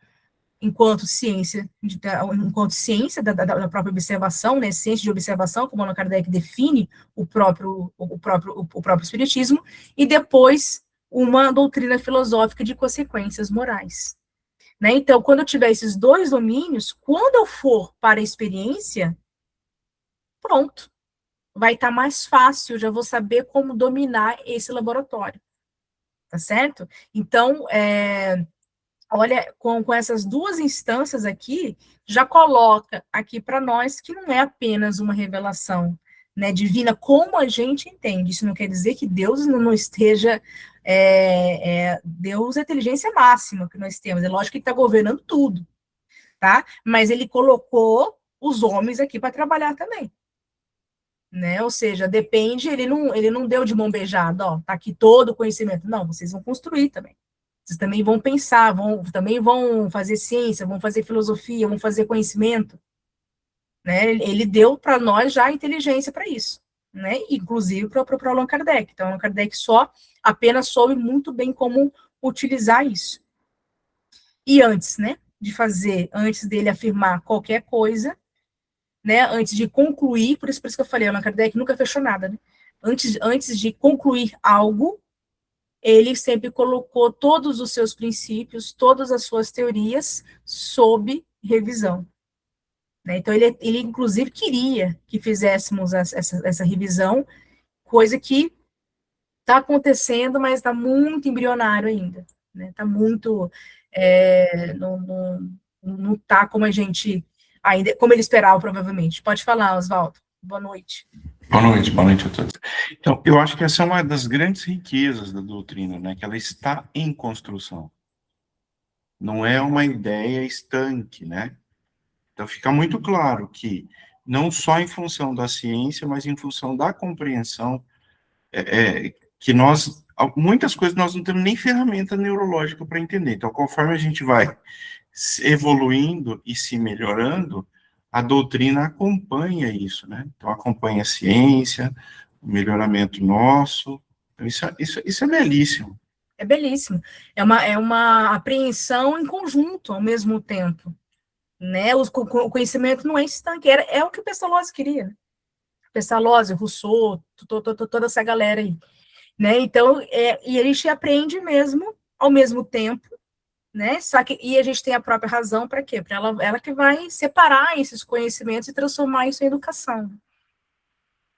enquanto ciência da própria observação, né, ciência de observação, como Allan Kardec define o próprio espiritismo, e depois uma doutrina filosófica de consequências morais. Né? Então, quando eu tiver esses dois domínios, quando eu for para a experiência, pronto. vai estar mais fácil, eu já vou saber como dominar esse laboratório, tá certo? Então, olha, com essas duas instâncias aqui, já coloca aqui para nós que não é apenas uma revelação, né, divina, como a gente entende. Isso não quer dizer que Deus não esteja. Deus é a inteligência máxima que nós temos. É lógico que ele está governando tudo, tá? Mas ele colocou os homens aqui para trabalhar também. Né? Ou seja, depende, ele não deu de mão beijada, ó, tá aqui todo o conhecimento. Não, vocês vão construir também. Vocês também vão pensar, também vão fazer ciência, vão fazer filosofia, vão fazer conhecimento. Né? Ele deu para nós já a inteligência para isso, né? Inclusive para o Allan Kardec. Então, Allan Kardec apenas soube muito bem como utilizar isso. E antes, né, antes dele afirmar qualquer coisa, né, antes de concluir, por isso que eu falei, Allan Kardec nunca fechou nada, né? Antes de concluir algo, ele sempre colocou todos os seus princípios, todas as suas teorias sob revisão. Né? Então, ele inclusive queria que fizéssemos essa revisão, coisa que está acontecendo, mas está muito embrionário ainda. Está muito. Não está como a gente. Ainda, como ele esperava, provavelmente. Pode falar, Oswaldo. Boa noite. Boa noite a todos. Então, eu acho que essa é uma das grandes riquezas da doutrina, né? Que ela está em construção. Não é uma ideia estanque, né? Então, fica muito claro que, não só em função da ciência, mas em função da compreensão, que muitas coisas nós não temos nem ferramenta neurológica para entender. Então, conforme a gente vai evoluindo e se melhorando, a doutrina acompanha isso, né? Então, acompanha a ciência, o melhoramento nosso. Então, isso é belíssimo. É belíssimo. É uma apreensão em conjunto, ao mesmo tempo. Né? O conhecimento não é estanque, é o que o Pestalozzi queria. Né? Pestalozzi, Rousseau, toda essa galera aí. Né? Então, e a gente aprende mesmo, ao mesmo tempo, né? E a gente tem a própria razão para quê? Para ela que vai separar esses conhecimentos e transformar isso em educação.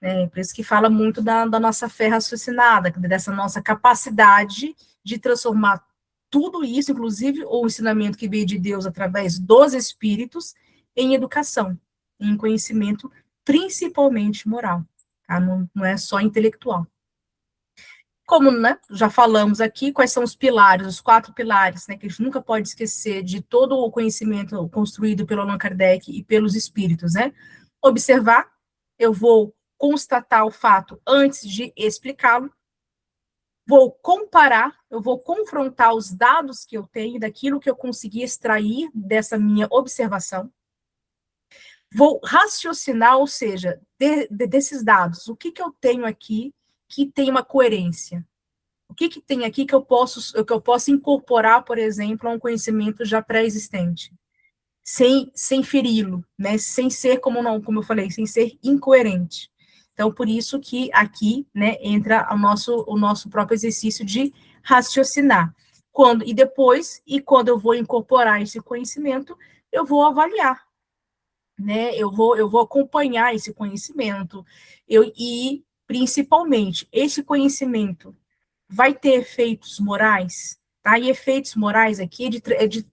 Né? Por isso que fala muito da nossa fé raciocinada, dessa nossa capacidade de transformar tudo isso, inclusive o ensinamento que veio de Deus através dos espíritos, em educação, em conhecimento, principalmente moral. Tá? Não é só intelectual. Como, né, já falamos aqui, quais são os pilares, os 4 pilares, né, que a gente nunca pode esquecer de todo o conhecimento construído pelo Allan Kardec e pelos espíritos, né? Observar, eu vou constatar o fato antes de explicá-lo, vou comparar, eu vou confrontar os dados que eu tenho, daquilo que eu consegui extrair dessa minha observação, vou raciocinar, ou seja, desses dados, o que eu tenho aqui que tem uma coerência? O que tem aqui que eu posso incorporar, por exemplo, a um conhecimento já pré-existente, sem feri-lo, né? Sem ser, como eu falei, sem ser incoerente. Então, por isso que aqui, né, entra o nosso próprio exercício de raciocinar. Quando eu vou incorporar esse conhecimento, eu vou avaliar, né? Eu vou acompanhar esse conhecimento, e principalmente esse conhecimento vai ter efeitos morais, tá? E efeitos morais aqui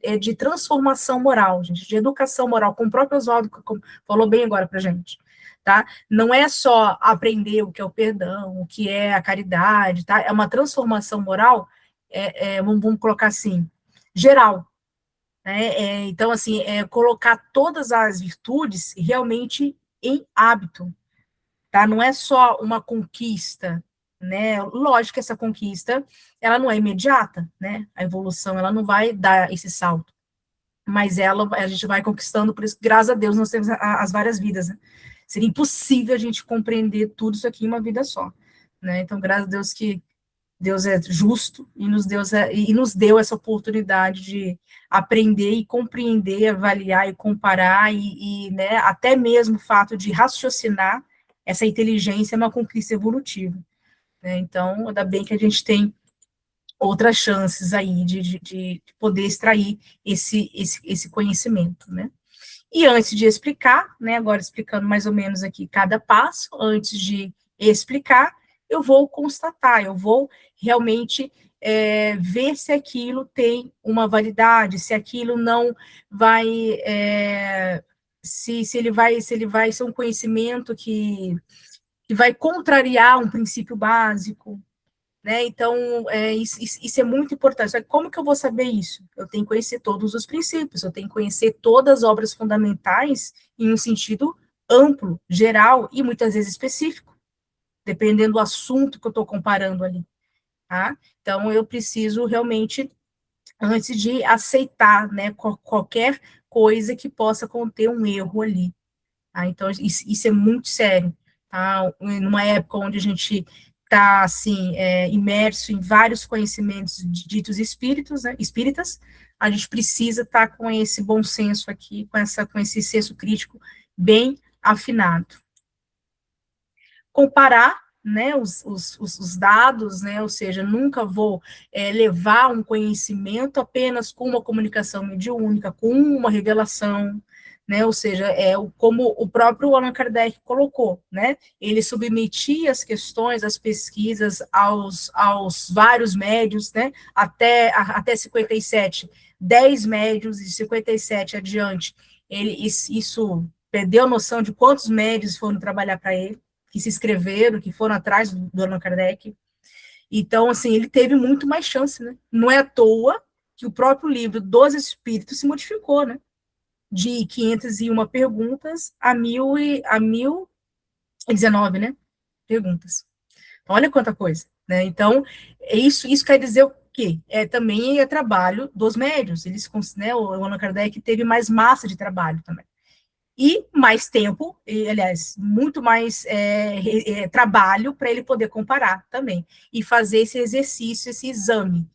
é de transformação moral, gente, de educação moral, como o próprio Oswaldo falou bem agora pra gente, tá? Não é só aprender o que é o perdão, o que é a caridade, tá? É uma transformação moral, vamos colocar assim, geral, né? Então, assim, colocar todas as virtudes realmente em hábito, tá? Não é só uma conquista, né? Lógico que essa conquista, ela não é imediata, né? A evolução, ela não vai dar esse salto, mas a gente vai conquistando, por isso, graças a Deus, nós temos as várias vidas, né? Seria impossível a gente compreender tudo isso aqui em uma vida só, né? Então, graças a Deus que Deus é justo e nos deu essa oportunidade de aprender e compreender, avaliar e comparar né, até mesmo o fato de raciocinar, essa inteligência é uma conquista evolutiva. Né? Então, ainda bem que a gente tem outras chances aí de poder extrair esse conhecimento, né? E antes de explicar, né, agora explicando mais ou menos aqui cada passo, antes de explicar, eu vou constatar, eu vou realmente ver se aquilo tem uma validade, se aquilo não vai, se ele vai ser um conhecimento que vai contrariar um princípio básico, né? Então, isso é muito importante. Só que como que eu vou saber isso? Eu tenho que conhecer todos os princípios, eu tenho que conhecer todas as obras fundamentais em um sentido amplo, geral e muitas vezes específico, dependendo do assunto que eu estou comparando ali, tá? Então, eu preciso realmente, antes de aceitar, né, qualquer coisa que possa conter um erro ali, tá? Então, isso é muito sério, tá? Numa época onde a gente está, assim, imerso em vários conhecimentos ditos espíritas, a gente precisa estar com esse bom senso aqui, com esse senso crítico bem afinado. Comparar, né, os dados, né, ou seja, nunca vou levar um conhecimento apenas com uma comunicação mediúnica, com uma revelação, né, ou seja, como o próprio Allan Kardec colocou, né, ele submetia as questões, as pesquisas aos vários médios, né, até 57, 10 médios, e 57 adiante, isso perdeu a noção de quantos médios foram trabalhar para ele, que se inscreveram, que foram atrás do Allan Kardec. Então, assim, ele teve muito mais chance, né? Não é à toa que o próprio livro dos Espíritos se modificou, né? De 501 perguntas a 1019, né? Perguntas. Então, olha quanta coisa, né? Então, isso quer dizer o quê? Também é trabalho dos médios. Eles, né, o Allan Kardec teve mais massa de trabalho também. E mais tempo, aliás, muito mais trabalho para ele poder comparar também, e fazer esse exercício, esse exame,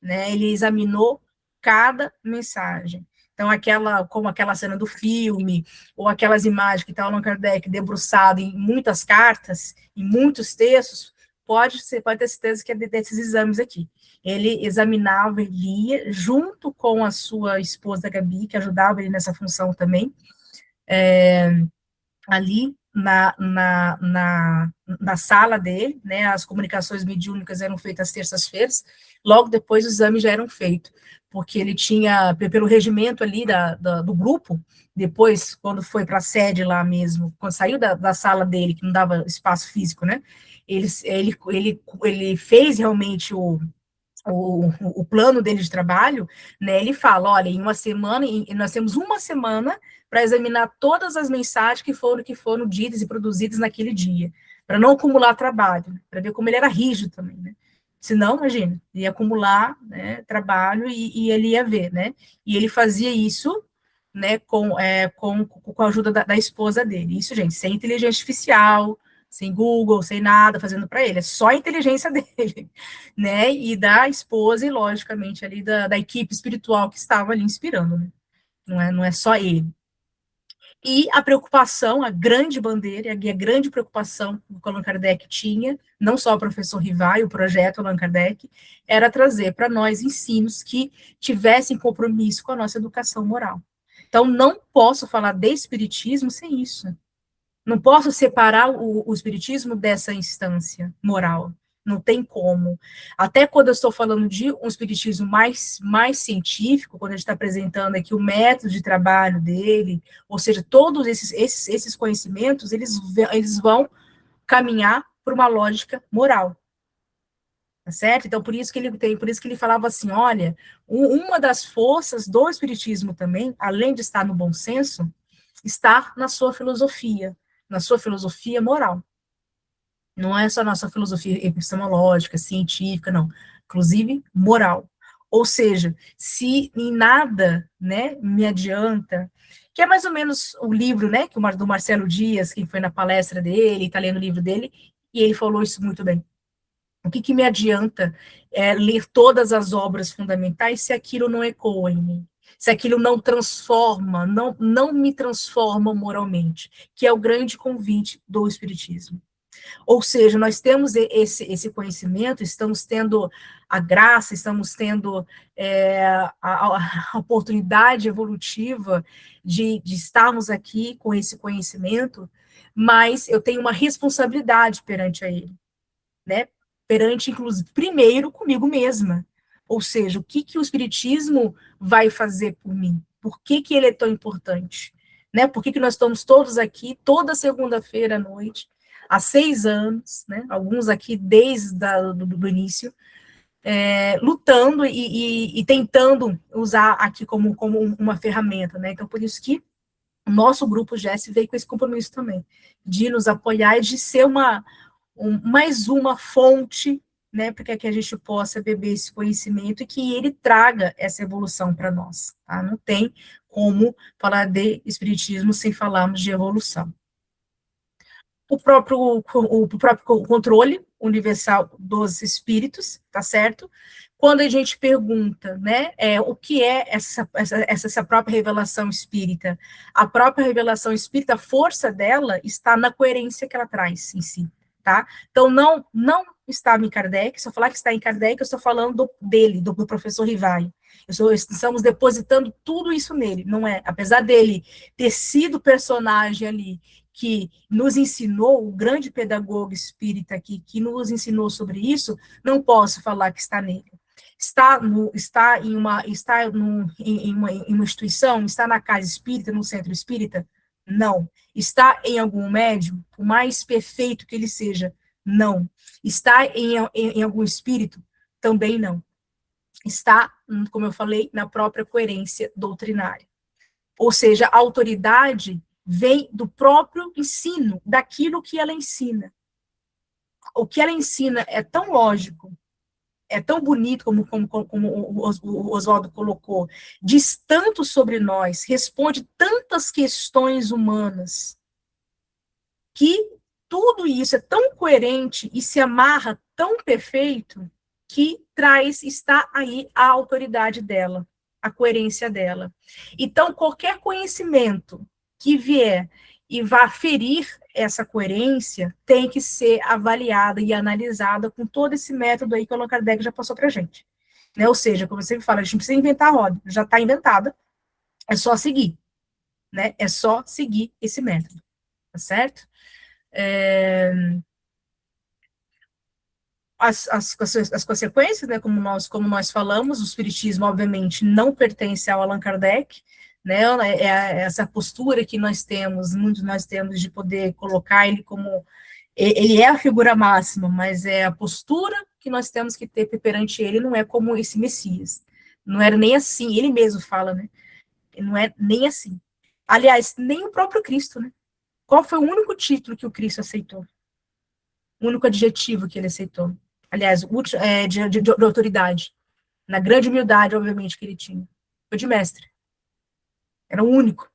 né? Ele examinou cada mensagem. Então, como aquela cena do filme, ou aquelas imagens que está o Allan Kardec debruçado em muitas cartas, em muitos textos, pode ter certeza que é desses exames aqui. Ele examinava e lia, junto com a sua esposa Gabi, que ajudava ele nessa função também, ali na sala dele, né, as comunicações mediúnicas eram feitas às terças-feiras, logo depois os exames já eram feitos, porque ele tinha, pelo regimento ali do grupo, depois, quando foi para a sede lá mesmo, quando saiu da sala dele, que não dava espaço físico, né, ele fez realmente o plano dele de trabalho, né, ele fala, olha, em uma semana, nós temos uma semana para examinar todas as mensagens que foram ditas e produzidas naquele dia, para não acumular trabalho, para ver como ele era rígido também, né? Senão, imagina, ia acumular, né, trabalho e ele ia ver, né? E ele fazia isso, né, com a ajuda da esposa dele. Isso, gente, sem inteligência artificial, sem Google, sem nada, fazendo para ele, é só a inteligência dele, né, e da esposa e, logicamente, ali da equipe espiritual que estava ali inspirando, né, não é só ele. E a preocupação, a grande bandeira, e a grande preocupação que o Allan Kardec tinha, não só o professor Rivai, o projeto Allan Kardec, era trazer para nós ensinos que tivessem compromisso com a nossa educação moral. Então, não posso falar de espiritismo sem isso. Não posso separar o espiritismo dessa instância moral. Não tem como. Até quando eu estou falando de um espiritismo mais científico, quando a gente está apresentando aqui o método de trabalho dele, ou seja, todos esses conhecimentos, eles vão caminhar por uma lógica moral. Tá certo? Então, por isso que ele falava assim, olha, uma das forças do espiritismo também, além de estar no bom senso, está na sua filosofia moral. Não é só nossa filosofia epistemológica, científica, não. Inclusive, moral. Ou seja, se em nada, né, me adianta, que é mais ou menos o livro, né, do Marcelo Dias, que foi na palestra dele, está lendo o livro dele, e ele falou isso muito bem. O que me adianta ler todas as obras fundamentais se aquilo não ecoa em mim? Se aquilo não transforma, não me transforma moralmente, que é o grande convite do Espiritismo. Ou seja, nós temos esse conhecimento, estamos tendo a graça, estamos tendo a oportunidade evolutiva de estarmos aqui com esse conhecimento, mas eu tenho uma responsabilidade perante a ele, né? Perante, inclusive, primeiro comigo mesma. Ou seja, o que o Espiritismo vai fazer por mim? Por que ele é tão importante? Né? Por que nós estamos todos aqui, toda segunda-feira à noite, há 6 anos, né? Alguns aqui desde do início, lutando e tentando usar aqui como uma ferramenta, né? Então, por isso que o nosso grupo GES veio com esse compromisso também, de nos apoiar e de ser mais uma fonte, né, para que a gente possa beber esse conhecimento e que ele traga essa evolução para nós, tá? Não tem como falar de espiritismo sem falarmos de evolução. O próprio controle universal dos espíritos, tá certo? Quando a gente pergunta, né, o que é essa própria revelação espírita? A própria revelação espírita, a força dela está na coerência que ela traz em si, tá? Então, não está em Kardec, se eu falar que está em Kardec, eu estou falando dele, do professor Rivai. Estamos depositando tudo isso nele, não é? Apesar dele ter sido personagem ali, que nos ensinou, o grande pedagogo espírita que nos ensinou sobre isso, não posso falar que está nele. Está em uma instituição, está na casa espírita, no centro espírita? Não. Está em algum médium, por mais perfeito que ele seja? Não. Está em algum espírito? Também não. Está, como eu falei, na própria coerência doutrinária. Ou seja, a autoridade vem do próprio ensino, daquilo que ela ensina. O que ela ensina é tão lógico, é tão bonito, como o Oswaldo colocou, diz tanto sobre nós, responde tantas questões humanas, que tudo isso é tão coerente e se amarra tão perfeito, que está aí a autoridade dela, a coerência dela. Então, qualquer conhecimento que vier e vá ferir essa coerência, tem que ser avaliada e analisada com todo esse método aí que o Allan Kardec já passou para a gente. Né? Ou seja, como você fala, a gente não precisa inventar a roda, já está inventada, é só seguir. Né? É só seguir esse método, tá certo? As consequências, né, como nós falamos, o espiritismo, obviamente, não pertence ao Allan Kardec, né, essa postura que muitos nós temos de poder colocar ele como, ele é a figura máxima, mas é a postura que nós temos que ter perante ele, não é como esse Messias, não era nem assim, ele mesmo fala, né, não é nem assim. Aliás, nem o próprio Cristo, né, qual foi o único título que o Cristo aceitou? O único adjetivo que ele aceitou? Aliás, de autoridade, na grande humildade, obviamente, que ele tinha, foi de mestre, era o único,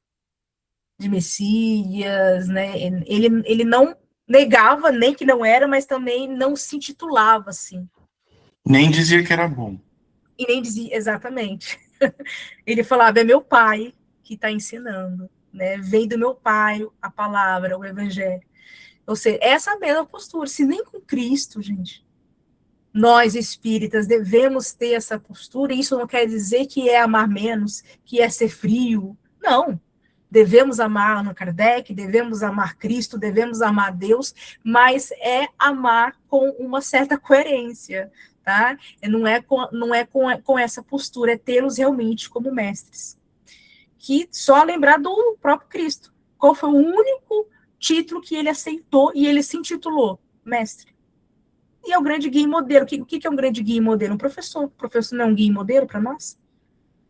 de Messias, né, ele não negava nem que não era, mas também não se intitulava assim. Nem dizia que era bom. E nem dizia, exatamente. Ele falava, é meu pai que está ensinando, né, vem do meu pai a palavra, o evangelho. Ou seja, essa mesma postura, se nem com Cristo, gente, nós espíritas devemos ter essa postura, e isso não quer dizer que é amar menos, que é ser frio, não. Devemos amar Allan Kardec, devemos amar Cristo, devemos amar Deus, mas é amar com uma certa coerência, tá? Não é com essa postura, é tê-los realmente como mestres. Que só lembrar do próprio Cristo. Qual foi o único título que ele aceitou e ele se intitulou? Mestre. E é o grande guia e modelo. O que é um grande guia e modelo? Um professor. O professor não é um guia e modelo para nós?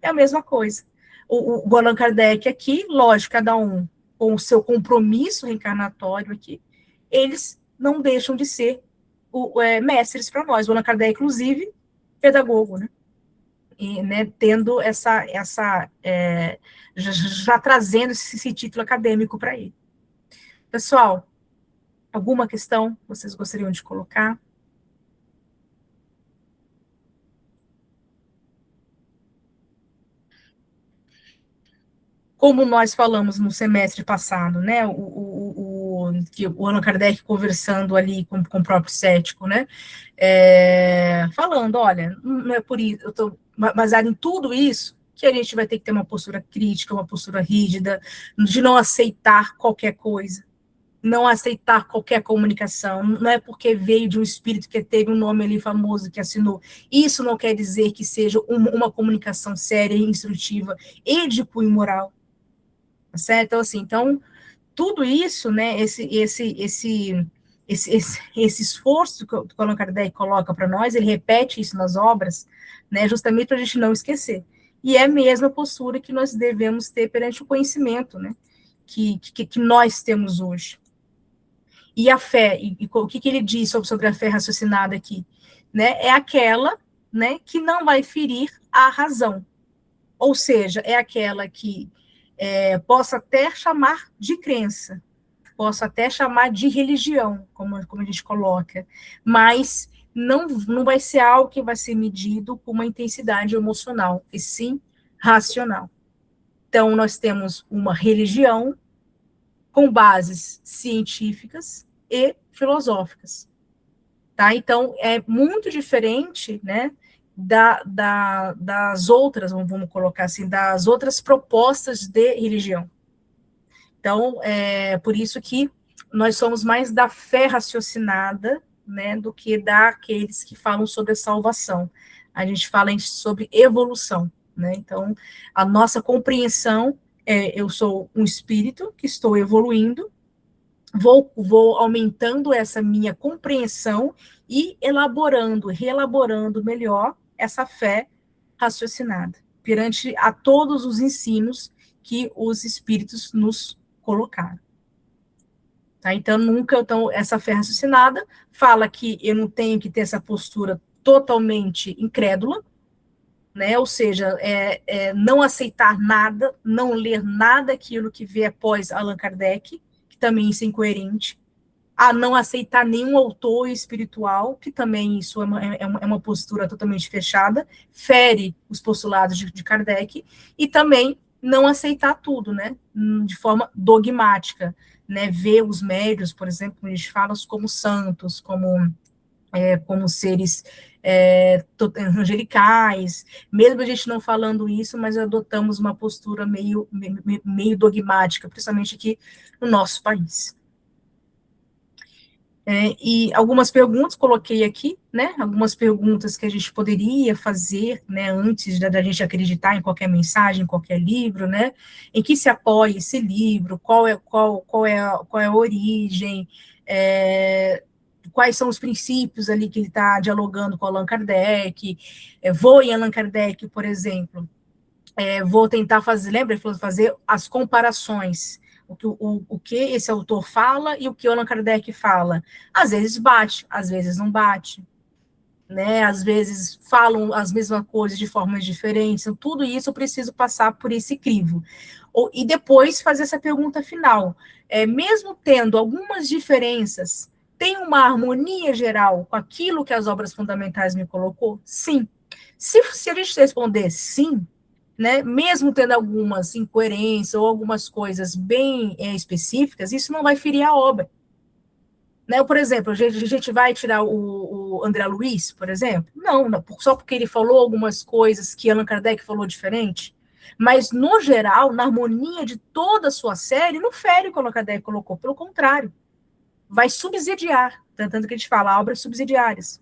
É a mesma coisa. O Allan Kardec aqui, lógico, cada um com o seu compromisso reencarnatório aqui, eles não deixam de ser mestres para nós. O Allan Kardec, inclusive, pedagogo, né? E, né, tendo já trazendo esse título acadêmico para ele. Pessoal, alguma questão vocês gostariam de colocar? Como nós falamos no semestre passado, né, que o Allan Kardec conversando ali com o próprio cético, né, falando, olha, não é por isso, eu estou baseado em tudo isso, que a gente vai ter que ter uma postura crítica, uma postura rígida, de não aceitar qualquer coisa, não aceitar qualquer comunicação, não é porque veio de um espírito que teve um nome ali famoso que assinou, isso não quer dizer que seja uma comunicação séria, instrutiva e de cunho moral, tá certo? Então, assim, tudo isso, né, esse esforço que o Allan Kardec coloca para nós, ele repete isso nas obras, né, justamente para a gente não esquecer. E é a mesma postura que nós devemos ter perante o conhecimento, né, que nós temos hoje. E a fé, e o que ele diz sobre a fé raciocinada aqui, né, é aquela, né, que não vai ferir a razão, ou seja, é aquela que possa até chamar de crença, possa até chamar de religião, como a gente coloca, mas não vai ser algo que vai ser medido com uma intensidade emocional, e sim racional. Então, nós temos uma religião com bases científicas e filosóficas, tá? Então, é muito diferente, né, das outras, vamos colocar assim, das outras propostas de religião. Então, é por isso que nós somos mais da fé raciocinada, né, do que daqueles que falam sobre a salvação. A gente fala sobre evolução, né? Então, a nossa compreensão eu sou um espírito que estou evoluindo, vou aumentando essa minha compreensão e reelaborando melhor essa fé raciocinada, perante a todos os ensinos que os espíritos nos colocaram. Tá? Então, essa fé raciocinada fala que eu não tenho que ter essa postura totalmente incrédula, né? Ou seja, não aceitar nada, não ler nada aquilo que vê após Allan Kardec, que também isso é incoerente, a não aceitar nenhum autor espiritual, que também isso é uma postura totalmente fechada, fere os postulados de Kardec, e também não aceitar tudo, né, de forma dogmática, né, ver os médiuns, por exemplo, como a gente fala, como santos, como seres angelicais, mesmo a gente não falando isso, mas adotamos uma postura meio dogmática, principalmente aqui no nosso país. E algumas perguntas coloquei aqui, né, algumas perguntas que a gente poderia fazer, né, antes da gente acreditar em qualquer mensagem, em qualquer livro, né, em que se apoia esse livro, qual é a origem, quais são os princípios ali que ele está dialogando com Allan Kardec, vou em Allan Kardec, por exemplo, vou tentar fazer, lembra, ele falou fazer as comparações, o que esse autor fala e o que Allan Kardec fala. Às vezes bate, às vezes não bate, né? Às vezes falam as mesmas coisas de formas diferentes. Então, tudo isso eu preciso passar por esse crivo. E depois fazer essa pergunta final. Mesmo tendo algumas diferenças, tem uma harmonia geral com aquilo que as obras fundamentais me colocou? Sim. Se a gente responder sim, né, mesmo tendo algumas incoerências ou algumas coisas bem específicas, isso não vai ferir a obra. Né? Por exemplo, a gente vai tirar o André Luiz, por exemplo? Não, só porque ele falou algumas coisas que Allan Kardec falou diferente, mas, no geral, na harmonia de toda a sua série, não fere o que Allan Kardec colocou, pelo contrário, vai subsidiar, tanto que a gente fala, obras subsidiárias.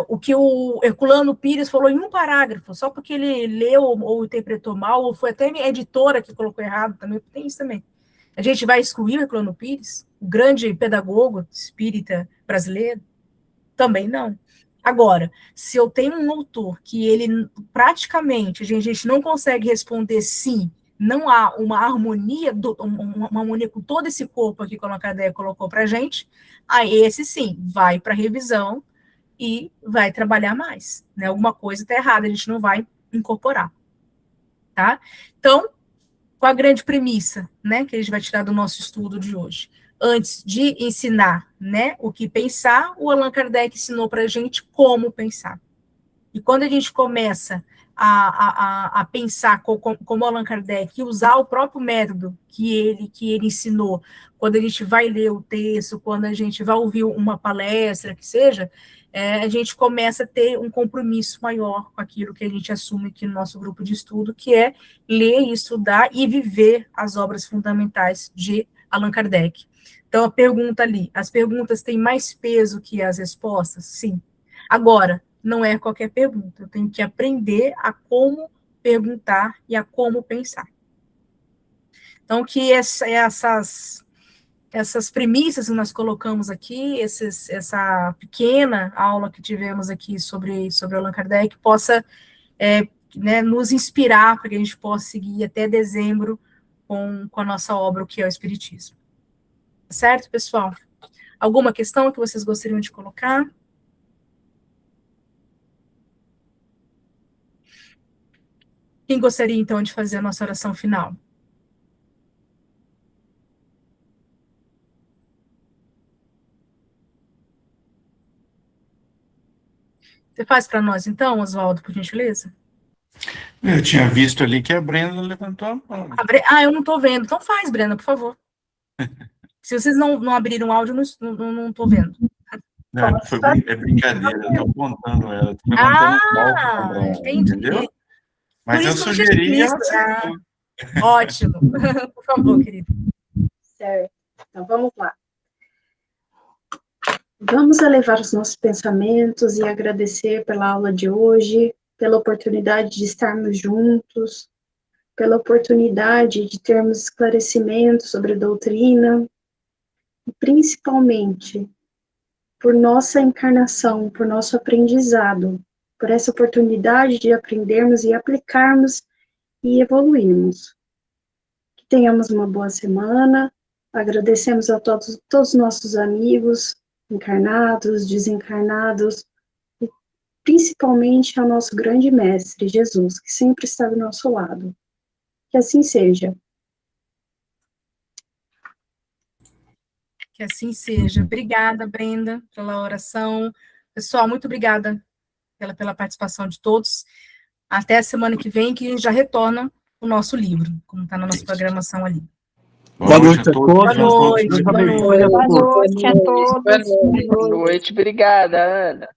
O que o Herculano Pires falou em um parágrafo, só porque ele leu ou interpretou mal, ou foi até a editora que colocou errado, também tem isso também. A gente vai excluir o Herculano Pires, o grande pedagogo espírita brasileiro? Também não. Agora, se eu tenho um autor que ele praticamente, a gente não consegue responder sim, não há uma harmonia, uma harmonia com todo esse corpo aqui que o Allan Kardec colocou para a gente, aí esse sim, vai para revisão, e vai trabalhar mais, né? Alguma coisa está errada, a gente não vai incorporar, tá? Então, com a grande premissa, né, que a gente vai tirar do nosso estudo de hoje, antes de ensinar, né, o que pensar, o Allan Kardec ensinou para a gente como pensar. E quando a gente começa a pensar como Allan Kardec, e usar o próprio método que ele ensinou, quando a gente vai ler o texto, quando a gente vai ouvir uma palestra, que seja, a gente começa a ter um compromisso maior com aquilo que a gente assume aqui no nosso grupo de estudo, que é ler, estudar e viver as obras fundamentais de Allan Kardec. Então, a pergunta ali, as perguntas têm mais peso que as respostas? Sim. Agora, não é qualquer pergunta, eu tenho que aprender a como perguntar e a como pensar. Então, que essas premissas que nós colocamos aqui, essa pequena aula que tivemos aqui sobre Allan Kardec, possa nos inspirar para que a gente possa seguir até dezembro com a nossa obra, o que é o Espiritismo. Certo, pessoal? Alguma questão que vocês gostariam de colocar? Quem gostaria, então, de fazer a nossa oração final? Você faz para nós, então, Oswaldo, por gentileza? Eu tinha visto ali que a Brenda levantou a mão. Eu não estou vendo. Então faz, Brenda, por favor. Se vocês não abriram o áudio, eu não estou vendo. Não, é brincadeira, eu estou apontando ela. Estou levantando o palco, entendi. Entendeu? Mas Por eu isso que eu sugeri tinha ela visto. acertou. Ótimo. Por favor, querido. Certo. Então, vamos lá. Vamos elevar os nossos pensamentos e agradecer pela aula de hoje, pela oportunidade de estarmos juntos, pela oportunidade de termos esclarecimento sobre a doutrina, e principalmente por nossa encarnação, por nosso aprendizado, por essa oportunidade de aprendermos e aplicarmos e evoluirmos. Que tenhamos uma boa semana, agradecemos a todos os nossos amigos, encarnados, desencarnados, e principalmente ao nosso grande mestre, Jesus, que sempre está do nosso lado. Que assim seja. Que assim seja. Obrigada, Brenda, pela oração. Pessoal, muito obrigada pela participação de todos. Até a semana que vem, que já retorna o nosso livro, como está na nossa programação ali. Boa noite a todos. Boa noite. Boa noite a todos. Boa noite, obrigada, Ana.